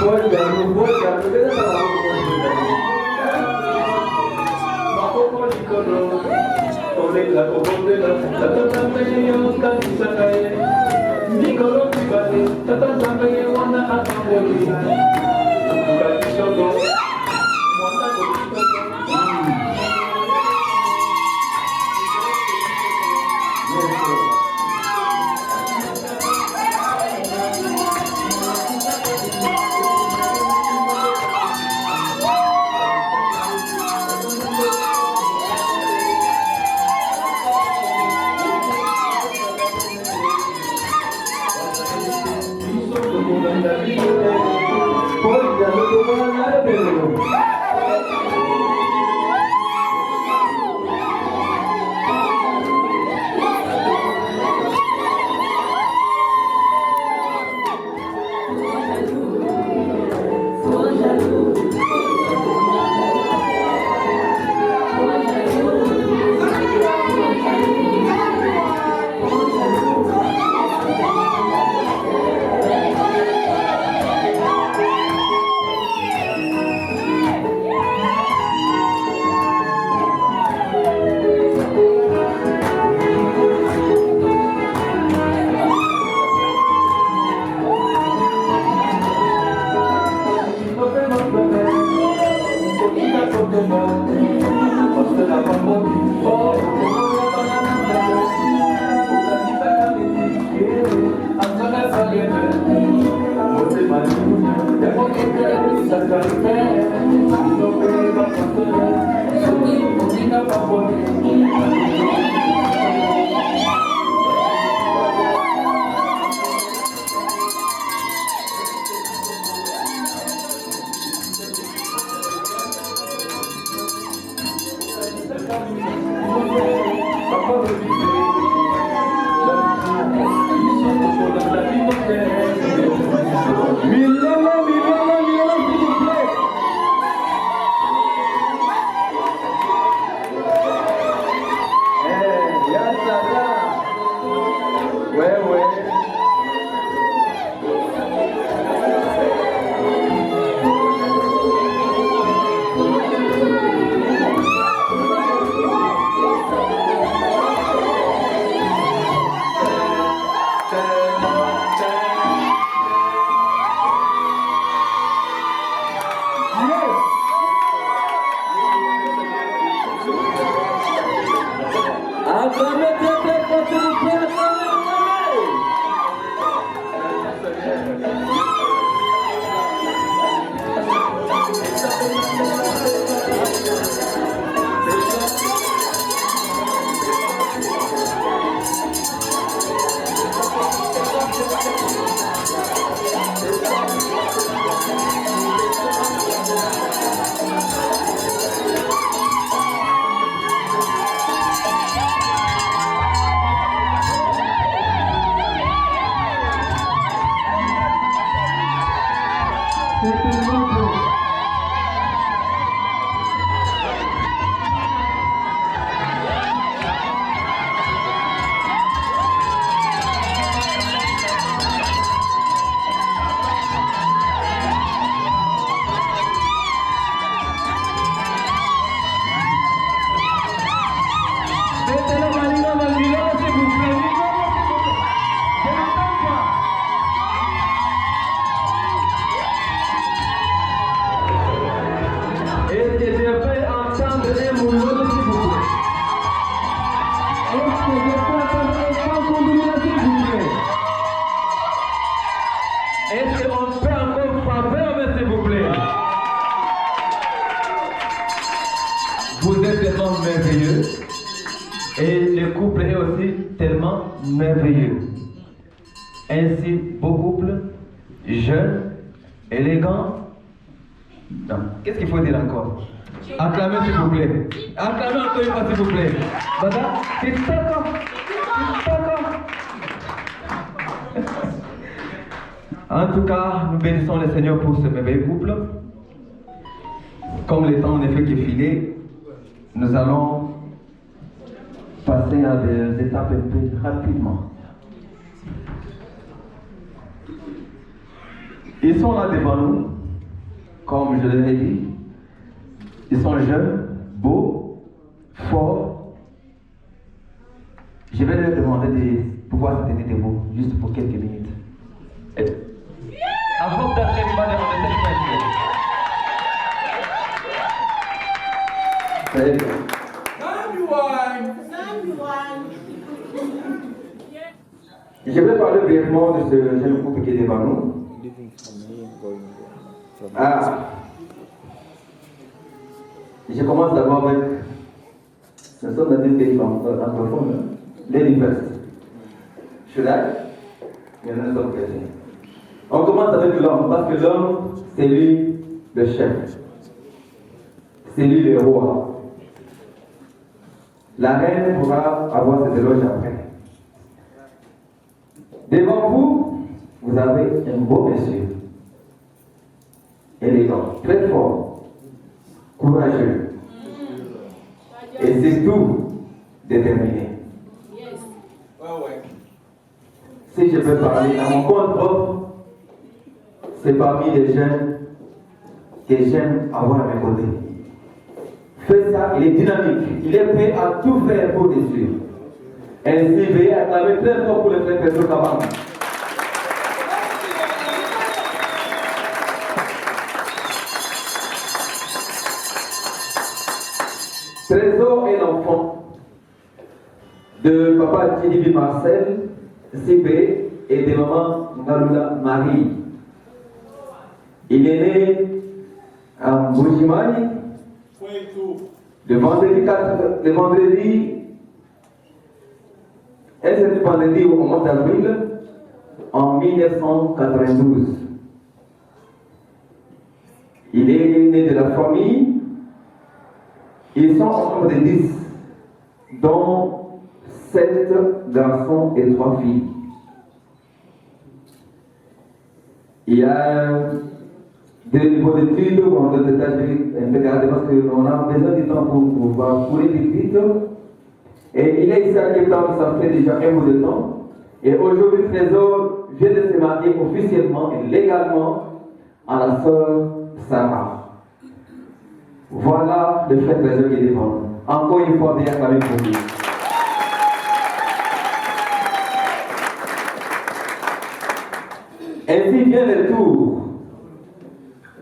Poi Est-ce qu'on peut encore frapper, s'il vous plaît? Vous êtes tellement merveilleux et le couple est aussi tellement merveilleux. Ainsi, beau couple, jeune, élégant. Non, qu'est-ce qu'il faut dire encore? Acclamez s'il vous plaît. Acclamez encore une fois s'il vous plaît. Madame, c'est ça. En tout cas, nous bénissons le Seigneur pour ce merveilleux couple. Comme le temps en effet qui est filé, nous allons passer à des étapes un peu rapidement. Ils sont là devant nous, comme je l'ai dit. Ils sont jeunes, beaux, forts. Je vais leur demander de pouvoir se tenir debout, juste pour quelques minutes. I hope that everybody understands. Very good. Je vais parler brièvement de ce jeune couple qui est devant nous. Je commence d'abord avec, nous sommes dans une pays anglophone, l'université. Should I? Mais nous sommes chrétiens. On commence avec l'homme, parce que l'homme, c'est lui le chef. C'est lui le roi. La reine pourra avoir ses éloges après. Devant vous, vous avez un beau monsieur. Élégant, très fort, courageux. Et c'est tout déterminé. Si je peux parler à mon compte propre, c'est parmi les jeunes que j'aime avoir à mes côtés. Fait ça, il est dynamique, il est prêt à tout faire pour les suivre. Ainsi, veuillez acclamer très fort pour le frère Pedro Cabana. Trésor est l'enfant de papa Thierry Marcel, CB et de maman Ngalula Marie. Il est né à Mbujimai Le vendredi, elle s'est vendredi au mois d'avril en 1992. Il est né de la famille. Ils sont en nombre de 10, dont 7 garçons et 3 filles. Il y a des niveaux d'études, on doit détacher un peu garder parce qu'on a besoin du temps pour pouvoir courir vite. Et il est ici à Cape Town, ça fait déjà un bout de temps. Et aujourd'hui, Trésor vient de se marier officiellement et légalement à la sœur Sarah. Voilà le frère Trésor qui est devant nous. Encore une fois, bien acclamé pour lui. Ainsi vient le tour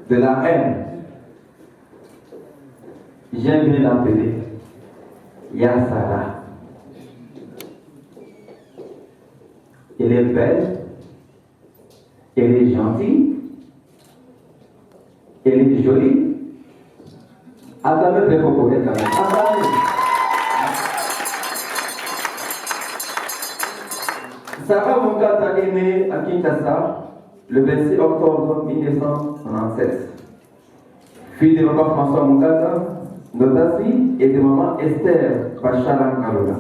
de la reine. J'aime bien l'appeler Yassara. Elle est belle, elle est gentille, elle est jolie. Attendez très fort pour elle quand même. Attendez. Sarah Mungata est née à Kinshasa le 26 octobre 1997. Fille de papa François Mungata, Notasi et de maman Esther Bacharan Kalula.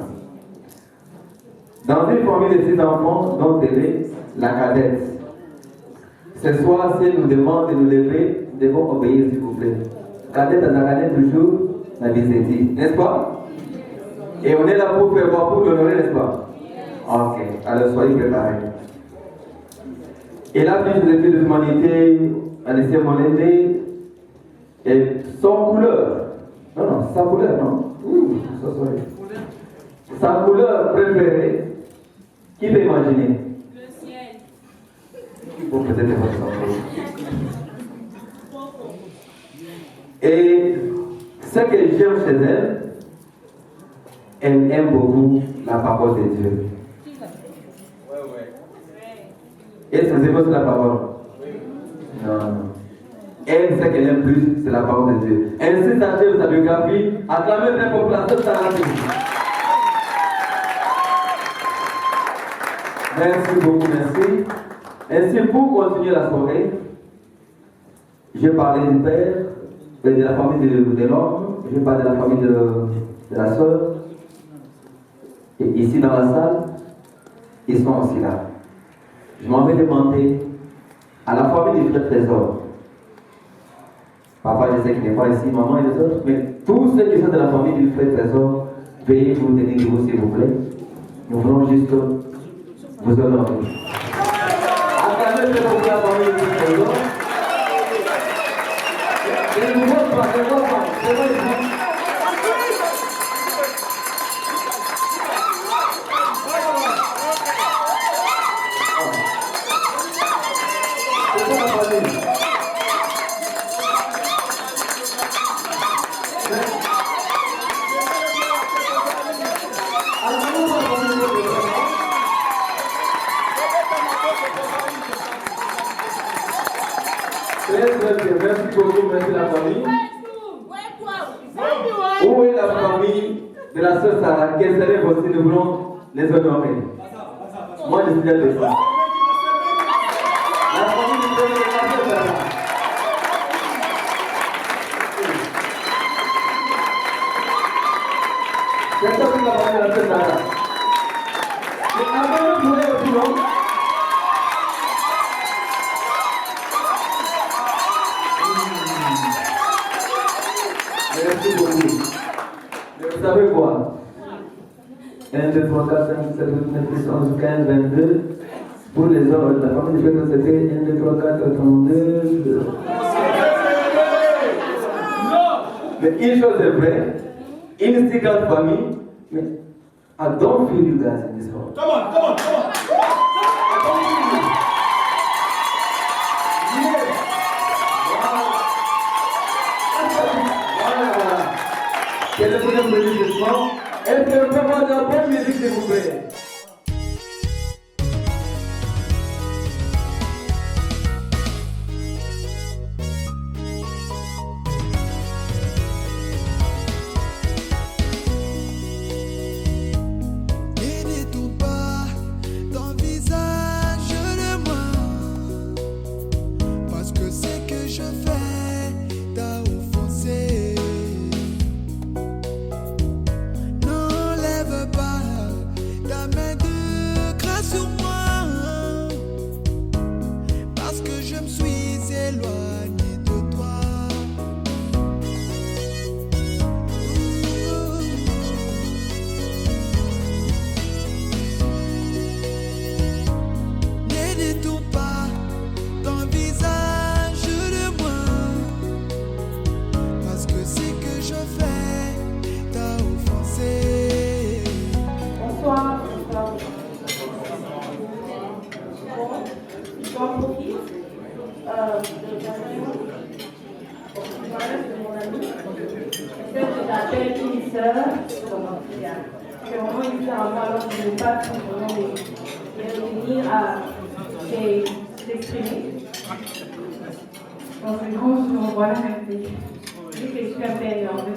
Dans une famille de 6 enfants dont elle est la cadette. Ce soir, si elle nous demande de nous lever, nous devons obéir s'il vous plaît. Cadette à la toujours la visite, n'est-ce pas? Et on est là pour faire voir, pour l'honorer, n'est-ce pas? Ok, alors soyez préparés. Et là, puis, les études de l'humanité, à l'essai Molendé, et son couleur, non, sa couleur, non? Sa couleur préférée, qui peut imaginer? Le ciel. Vous peut-être votre sang. Et ce que j'aime chez elle, elle aime beaucoup la parole de Dieu. Est-ce que vous aimez la parole? Non. Elle, ce qu'elle aime plus, c'est la parole de Dieu. Ainsi, sachez sa biographie, acclamez très pour la sœur Sarah. Merci beaucoup, merci. Ainsi, pour continuer la soirée, je parlais du père, de la famille de l'homme, je parle de la famille de la sœur. Et ici dans la salle, ils sont aussi là. Je m'en vais demander à la famille du frère Trésor. Papa, je sais qu'il n'est pas ici, maman et les autres, mais tous ceux qui sont de la famille du frère Trésor, veuillez vous tenir debout s'il vous plaît. Nous voulons juste vous honorer. Acclamez très beaucoup la famille du frère Trésor. Et nous voulons pas, c'est bon. Merci beaucoup, merci la famille. Où est la famille de la sœur Sarah? Qu'elle s'élève aussi, nous voulons les honorer. Moi, je suis là de ça. La famille de la sœur Sarah. C'est ça que la famille de la sœur Sarah. Et avant de vous aller au boulot, merci beaucoup. Vous savez quoi? 1, 2, 3, 4, 5, 6, 7, 8, 9, 10, 11, 15, 22. Pour les hommes, la famille de Pedro, c'était 1, 2, 3, 4, 32. Mais une chose est vraie, une si grande famille, mais I don't feel you guys in this home. Come on. Quelle est votre musique de soir? Est-ce que vous pouvez avoir de la bonne musique, s'il vous plaît? celle que j'appelle une sœur, c'est vraiment une sœur à moi, alors je ne veux pas tout vraiment venir à s'exprimer. Dans ce grand jour, voilà, vu que je suis un peu énervée.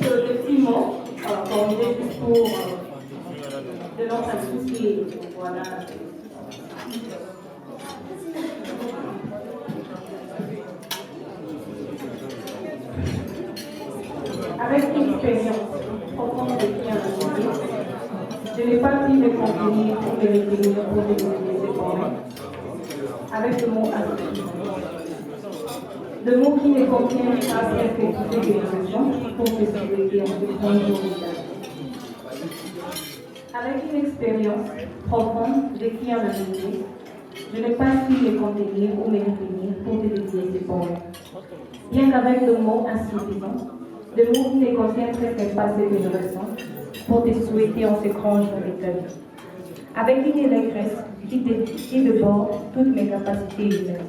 Le petit mot, formulé juste pour de notre associé, voilà. Avec l'expérience profonde de bien je n'ai pas pu me contenir pour me retenir pour me laisser parler. Avec le mot associé. Le mot qui ne contient pas cette écoutée des raisons pour se souhaiter en se prendre au visage. Avec une expérience profonde de qui en a été, je n'ai pas su me contenir ou me retenir pour te laisser parler. Bien qu'avec le mot insuffisant, le mot qui ne contient presque pas ce que je ressens, pour te souhaiter en ce grand jour de ta vie. Avec une allégresse qui déborde toutes mes capacités humaines,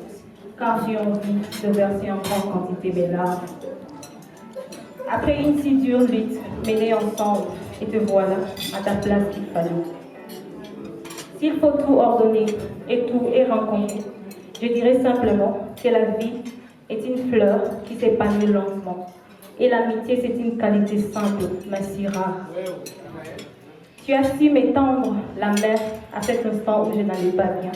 car j'ai envie de verser en grande quantité mes larmes. Après une si dure lutte menée ensemble, et te voilà à ta place qu'il fallait. S'il faut tout ordonner et tout rencontrer, je dirais simplement que la vie est une fleur qui s'épanouit lentement. Et l'amitié, c'est une qualité simple, mais si rare. Tu as su m'étendre la main à cet instant où je n'allais pas bien.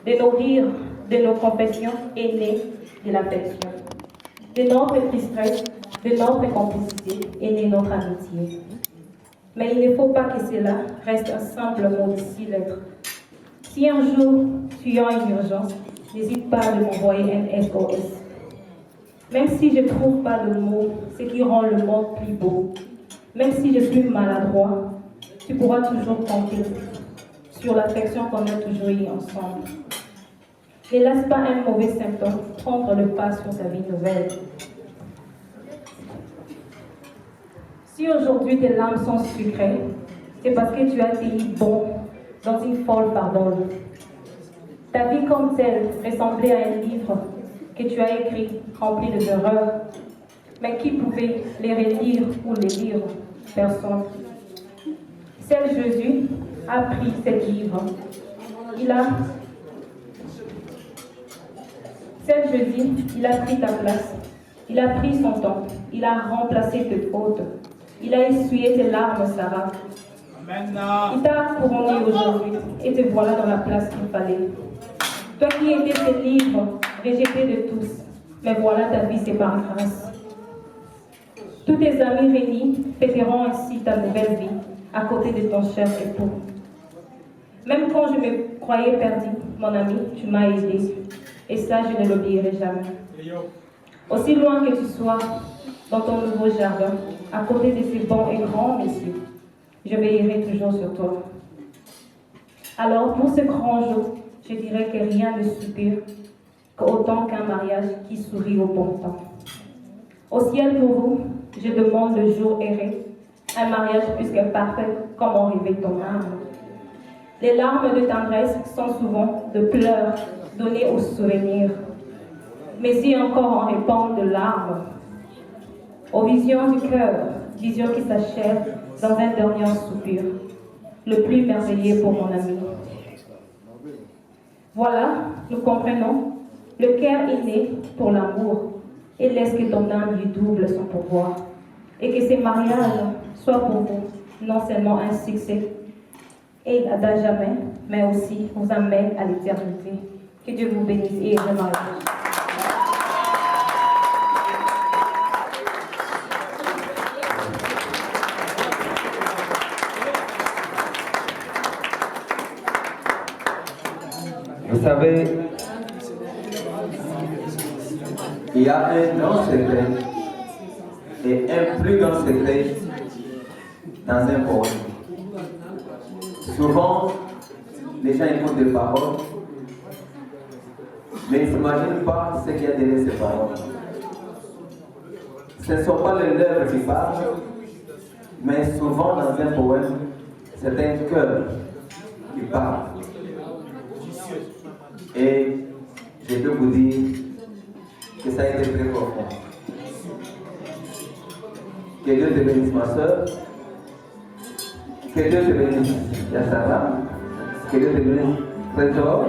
De nos rires, de nos confessions est née de l'affection. De notre tristesse, de notre complicité est née notre amitié. Mais il ne faut pas que cela reste un simple mot de 6 lettres. Si un jour tu as une urgence, n'hésite pas à m'envoyer un SOS. Même si je ne trouve pas le mot, ce qui rend le monde plus beau. Même si je suis maladroit, tu pourras toujours compter sur l'affection qu'on a toujours eue ensemble. Ne laisse pas un mauvais symptôme prendre le pas sur ta vie nouvelle. Si aujourd'hui tes larmes sont sucrées, c'est parce que tu as été bon dans une folle pardon. Ta vie comme telle ressemblait à un livre que tu as écrit, rempli de erreurs, mais qui pouvait les relire ou les lire? Personne. Seul Jésus a pris ce livre. Seul Jésus, il a pris ta place. Il a pris son temps. Il a remplacé tes fautes. Il a essuyé tes larmes, Sarah. Il t'a couronné aujourd'hui et te voilà dans la place qu'il fallait. Toi qui étais ce livre, rejeté de tous, mais voilà ta vie, c'est par grâce. Tous tes amis réunis fêteront ainsi ta nouvelle vie à côté de ton cher époux. Même quand je me croyais perdue, mon ami, tu m'as aidé. Et ça, je ne l'oublierai jamais. Aussi loin que tu sois dans ton nouveau jardin, à côté de ces bons et grands messieurs, je veillerai toujours sur toi. Alors, pour ce grand jour, je dirais que rien ne suppure qu'autant qu'un mariage qui sourit au bon temps. Au ciel pour vous, je demande le jour erré, un mariage plus que parfait, comme en rêvait ton âme. Les larmes de tendresse sont souvent de pleurs donnés aux souvenirs, mais si encore en répand de larmes, aux visions du cœur, visions qui s'achèvent dans un dernier soupir, le plus merveilleux pour mon ami. Voilà, nous comprenons, le cœur est né pour l'amour et laisse que ton âme lui double son pouvoir et que ces mariages soient pour vous non seulement un succès et à jamais, mais aussi vous amène à l'éternité. Que Dieu vous bénisse et heureux mariage. Vous savez, il y a un grand secret et un plus grand secret dans un poème. Souvent, les gens écoutent des paroles, mais ils ne s'imaginent pas ce qu'il y a derrière ces paroles. Ce ne sont pas les lèvres qui parlent, mais souvent dans un poème, c'est un cœur qui parle. Que Dieu te bénisse, ma soeur. Que Dieu te bénisse, Yassara. Que Dieu te bénisse, Trésor.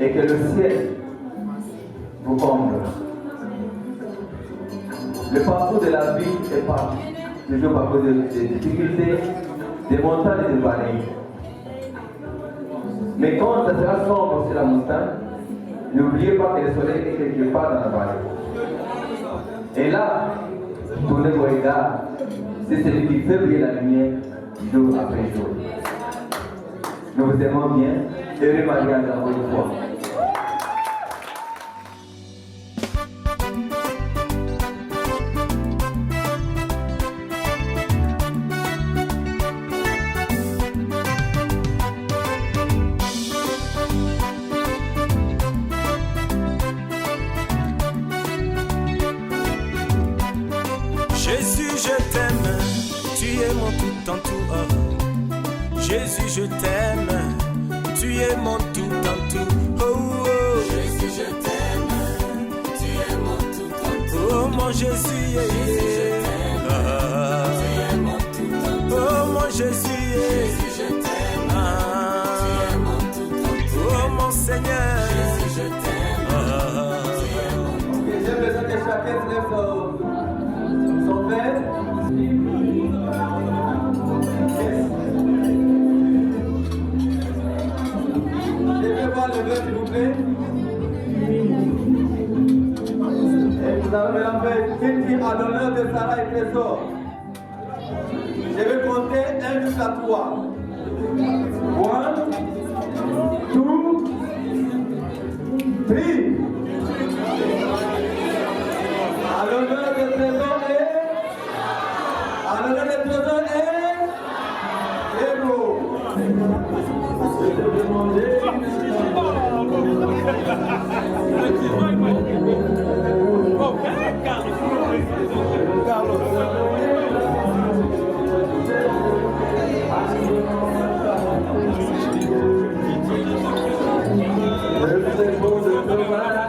Et que le ciel vous comble. Le parcours de la vie est pas toujours parcours de difficultés, des montagnes et des vallées. Mais quand ça sera sombre sur la montagne, n'oubliez pas que le soleil est quelque part dans la vallée. Et là, tournez vos regards, c'est celui qui fait briller la lumière jour après jour. Nous vous aimons bien, heureux mariage encore une fois. Jésus, je t'aime, tu es mon tout en tout. Jésus, je t'aime, tu es mon tout en tout. Oh, oh. Jésus, je t'aime, tu es mon tout en tout. Oh, mon Jésus, Jésus, je t'aime, tu es mon tout en tout. oh, mon Jésus, Jésus, je t'aime, tu es mon tout en tout. oh, mon Seigneur. Jésus, je t'aime, tu es mon tout en tout. J'ai besoin que chacun se lève son verre. Je vais voir le verre, s'il vous plaît. Et vous allez mélanger Kitty à l'honneur de Sarah et Trésor. Je vais compter 1 jusqu'à 3. 1, 2, 3. À l'honneur de Trésor à l'honneur de Trésor héros. Je te demandais. C'est beau de te voir.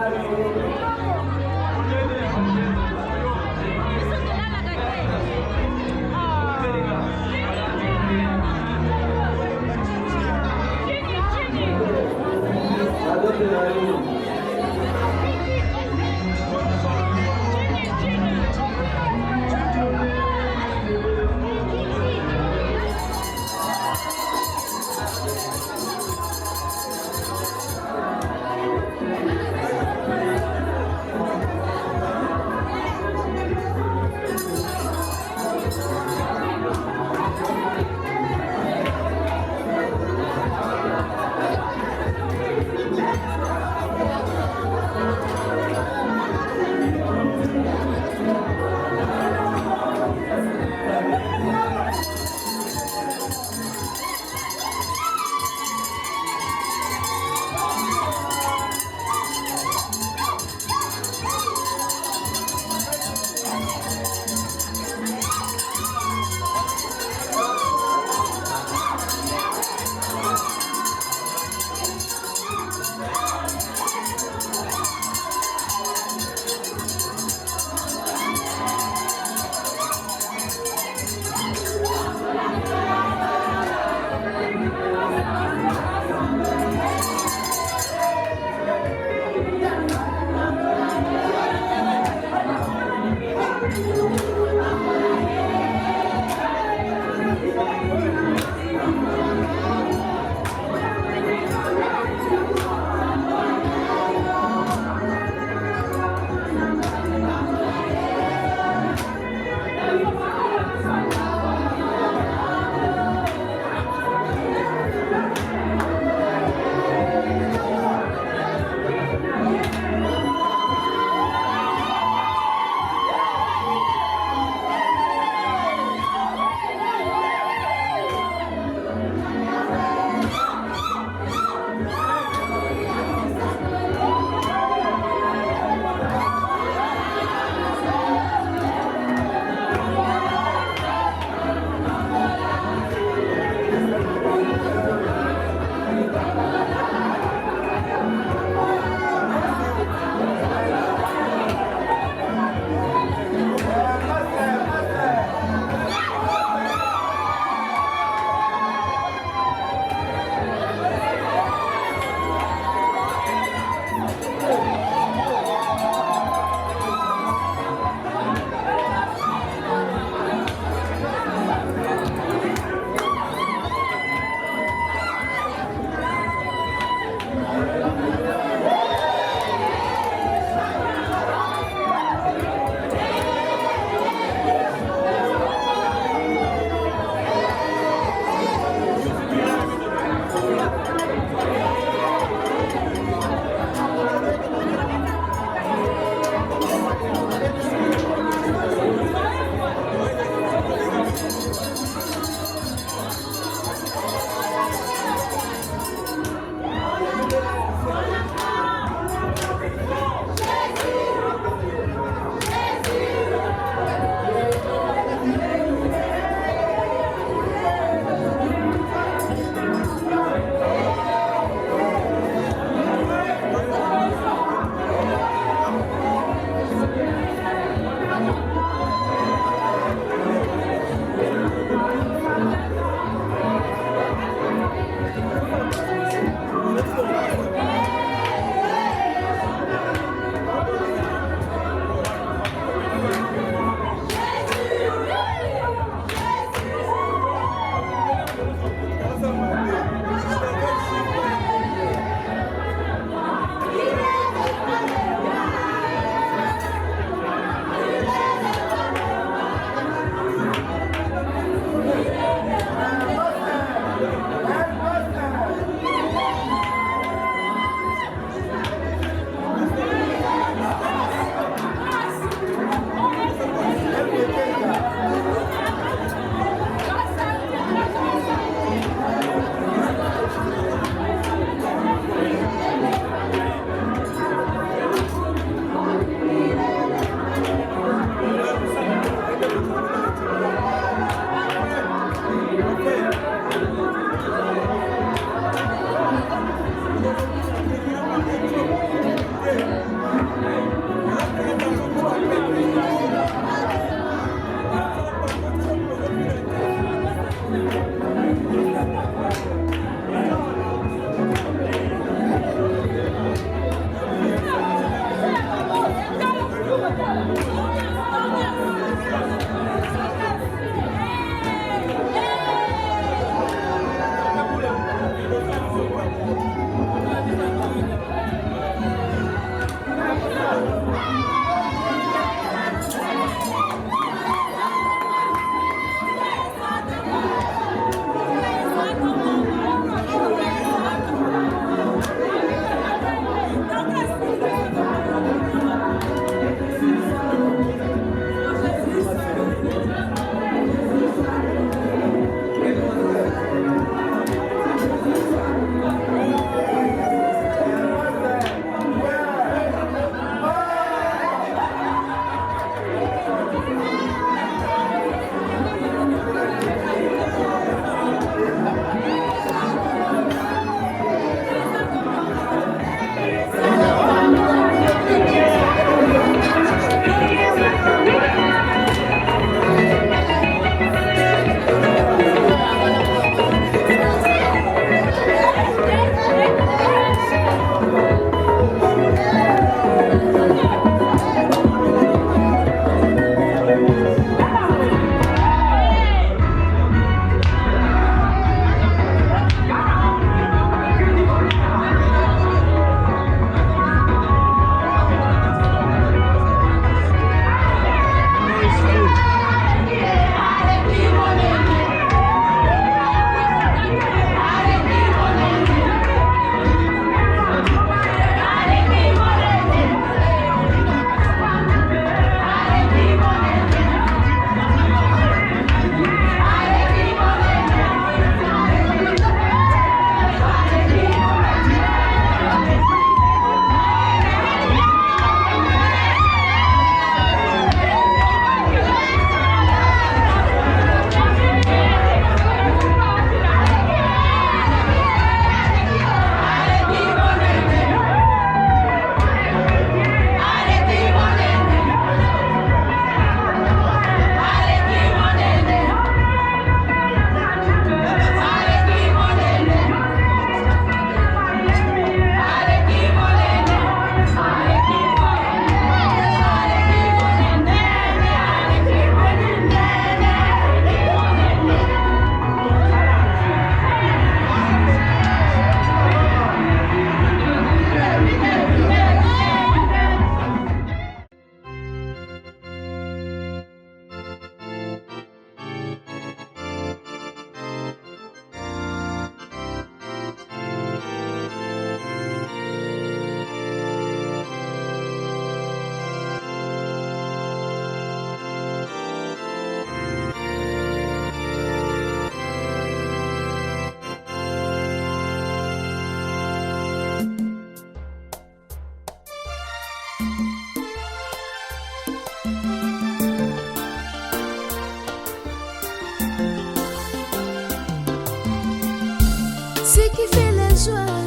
Ce qui fait la joie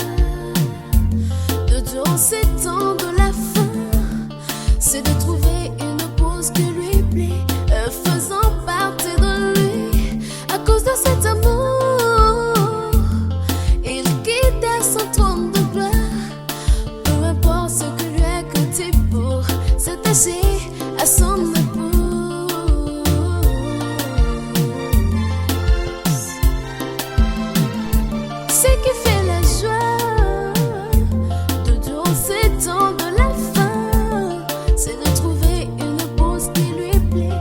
de durant ces temps de la fin, c'est de trouver une pause qui lui plaît, faisant partie de lui. À cause de cet amour, il quitta son trône de gloire. Peu importe ce que lui a coûté pour s'attacher à son épouse. Ce qui fait la joie de durant ces temps de la fin, c'est de trouver une pause qui lui plaît,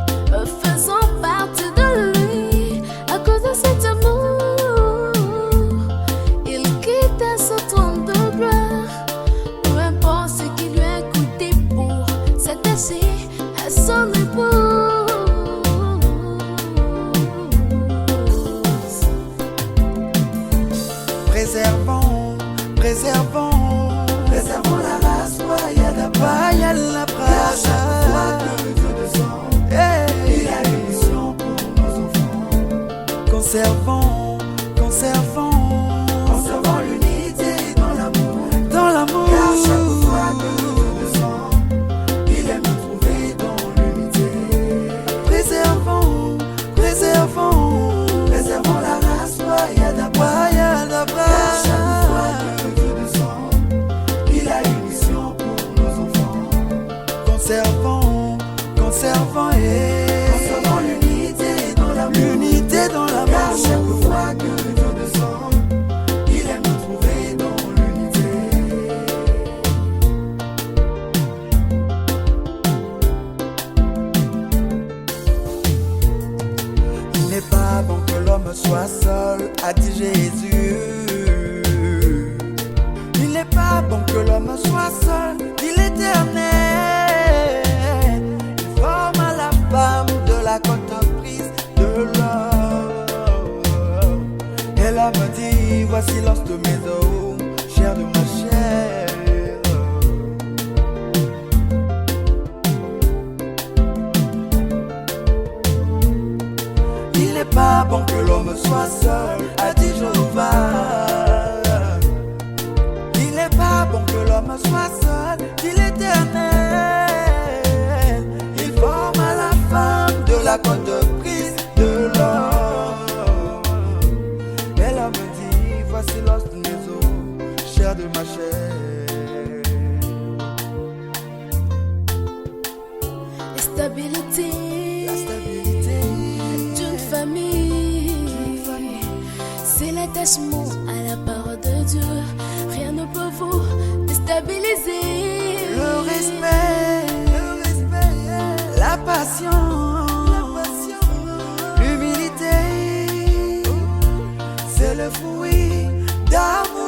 faisant partie de lui. À cause de cet amour, il quitta son trône de gloire. Peu importe ce qui lui a coûté pour s'attacher à son épouse. Préservons, préservons, préservons la race royale, la brasse. Que Dieu descend, il a une mission pour nos enfants. Conservons, conservons, conservons l'unité dans l'amour, dans l'amour. Car chaque fois que Dieu descend, il aime nous trouver dans l'unité. Préservons, préservons, préservons la race royale, la brasse. Conservons, conservons l'unité dans l'amour. L'unité dans l'amour. Car chaque fois que Dieu descend, il aime nous trouver dans l'unité. Il n'est pas bon que l'homme soit seul, a dit Jésus. Il n'est pas bon que l'homme soit seul, dit l'Éternel. De la entreprise de l'homme. Et l'homme dit, voici l'os de mes os, chair de ma chair. Il n'est pas bon que l'homme soit seul, a dit Jéhovah. Il n'est pas bon que l'homme soit seul, dit l'Éternel. De la entreprise de l'homme. Et l'homme dit, voici l'os de mes os, chair de ma chair. La stabilité d'une famille, c'est l'attachement à la parole de Dieu. Rien ne peut vous déstabiliser. Le respect, la passion, l'humilité, c'est le fruit d'amour.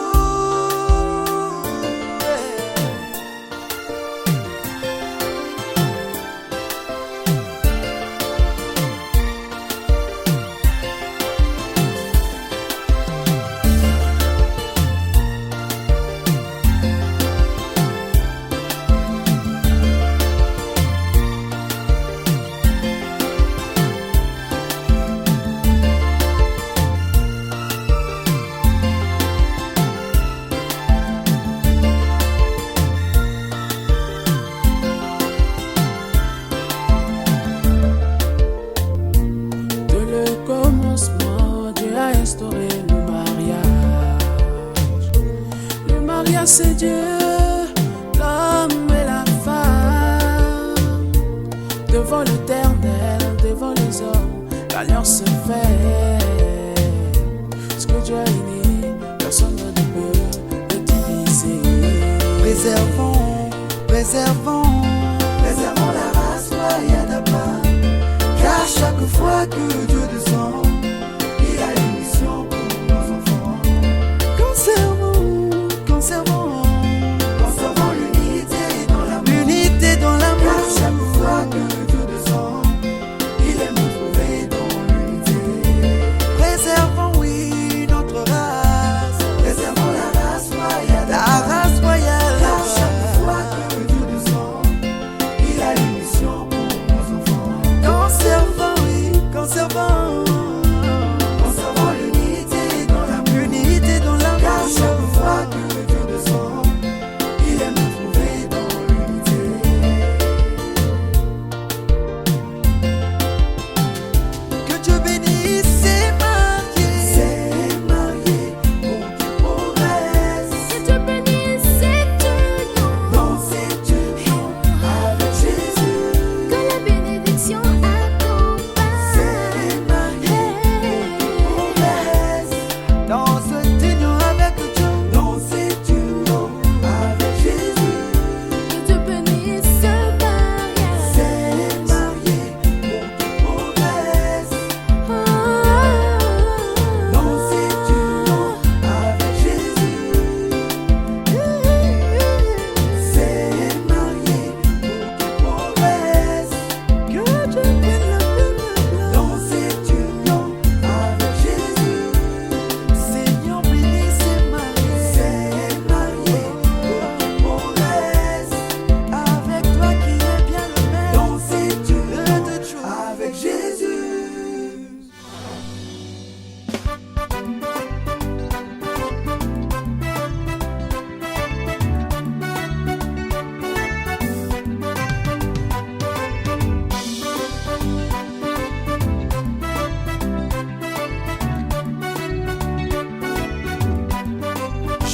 C'est Dieu, l'homme et la femme. Devant l'Éternel, devant les hommes, l'alliance se fait. Ce que Dieu a uni, personne ne peut le diviser. Préservons, préservons, préservons la race royale d'Abba. Car chaque fois que Dieu descend, il a une mission pour nos enfants. Conservons, conservons, conservons l'unité dans l'amour. L'unité dans l'amour. Car chaque fois que Dieu descend, il aime nous trouver dans l'unité. Préservons, oui, notre race. Préservons la race royale. La race royale. Car chaque fois que Dieu descend, il a une mission pour nos enfants. Conservons, oui, conservons.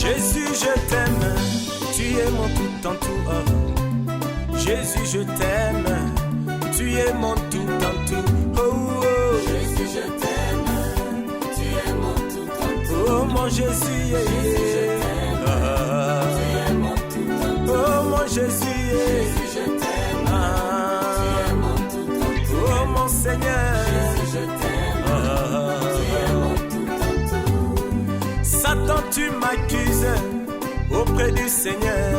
Jésus, je t'aime, tu es mon tout en tout. Oh. Jésus, je t'aime, tu es mon tout en tout. Oh, oh. Jésus, je t'aime, tu es mon tout en tout. Oh mon Jésus, Jésus, je t'aime, tu es mon tout en tout. oh mon Jésus, Jésus, je t'aime, tu es mon tout en tout. oh mon Seigneur, Jésus, je t'aime, tu es mon tout en tout. Satan, tu m'accuses auprès du Seigneur,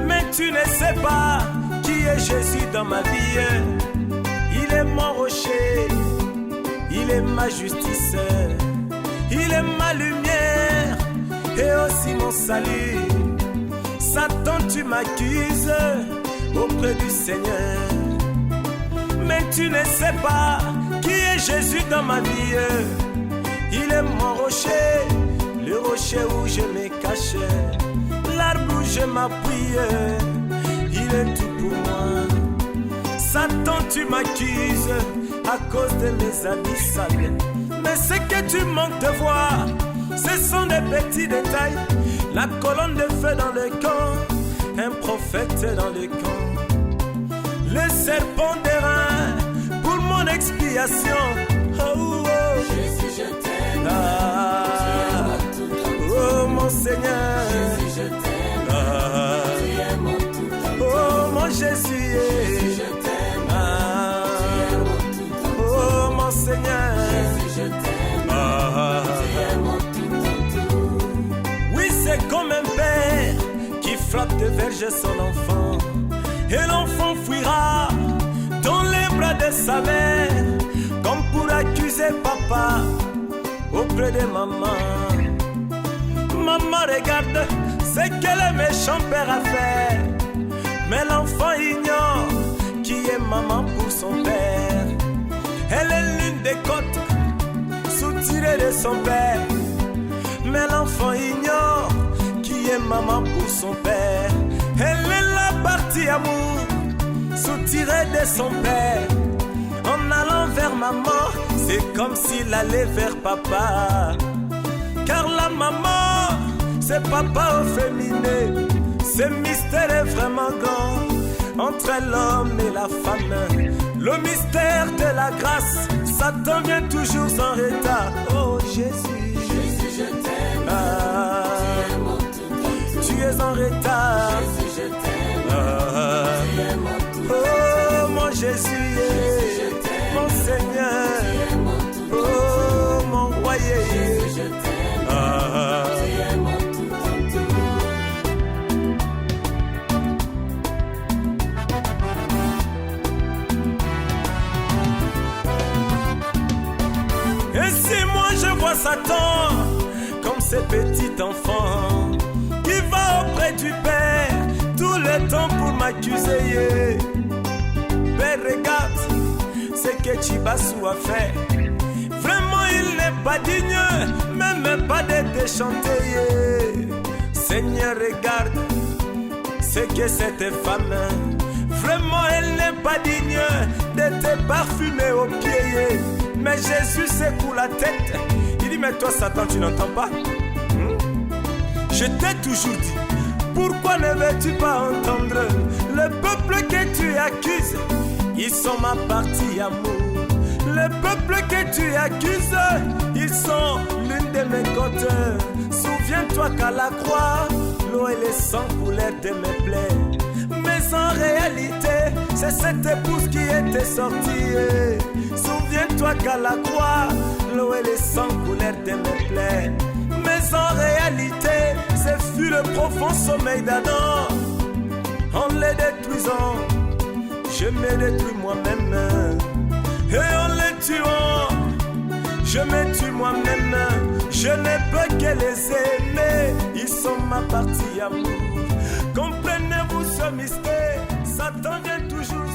mais tu ne sais pas qui est Jésus dans ma vie. Il est mon rocher, il est ma justice, il est ma lumière et aussi mon salut. Satan, tu m'accuses auprès du Seigneur, mais tu ne sais pas qui est Jésus dans ma vie. Il est mon rocher, le rocher où je me cache, l'arbre où je m'appuie. Il est tout pour moi. Satan, tu m'accuses à cause de mes habits sales, mais ce que tu manques de voir, ce sont des petits détails. La colonne de feu dans le camp, un prophète dans le camp, le serpent d'airain pour mon expiation. Oh, oh. Jésus, je t'aime, oh mon Seigneur, Jésus, je t'aime, tu es mon tout en tout. oh mon Jésus, Jésus, je t'aime, tu es mon tout en tout. oh mon Seigneur, Jésus, je t'aime, tu es mon tout en tout. Oui, c'est comme un père qui frappe de verge son enfant, et l'enfant fuira dans les bras de sa mère, comme pour accuser papa auprès de maman. Maman, regarde ce que le méchant père a fait, mais l'enfant ignore qui est maman pour son père. Elle est l'une des côtes soutirées de son père, mais l'enfant ignore qui est maman pour son père. Elle est la partie amour soutirée de son père. En allant vers maman, c'est comme s'il allait vers papa, car la maman, c'est papa au féminin. Ce mystère est vraiment grand entre l'homme et la femme. Le mystère de la grâce, Satan vient toujours en retard. Oh Jésus, Jésus, je t'aime, tu es mon tout en tout. tu es en retard. Jésus, je t'aime, tu es mon tout en tout. Oh mon Jésus, mon Seigneur, oh mon roi, Jésus, je t'aime, tu es mon tout en tout. Et si moi je vois Satan comme ce petit enfant qui va auprès du Père tout le temps pour m'accuser. Père, regarde ce que Chibassou a fait. Vraiment, il n'est pas digne, même pas de te chanter. Seigneur, regarde ce que cette femme, vraiment, elle n'est pas digne de te parfumer aux pieds. Mais Jésus secoue la tête. Il dit, mais toi, Satan, tu n'entends pas? Je t'ai toujours dit, pourquoi ne veux-tu pas entendre? Le peuple que tu accuses, ils sont ma partie amour. Le peuple que tu accuses, ils sont l'une de mes côtes. Souviens-toi qu'à la croix, l'eau et le sang coulèrent de mes plaies. Mais en réalité, c'est cette épouse qui était sortie. Souviens-toi qu'à la croix, l'eau et le sang coulèrent de mes plaies. Mais en réalité, ce fut le profond sommeil d'Adam. En les détruisant, je me détruis moi-même. Et en les tuant, je me tue moi-même. Je ne peux que les aimer, ils sont ma partie amour. Comprenez-vous ce mystère? Satan vient toujours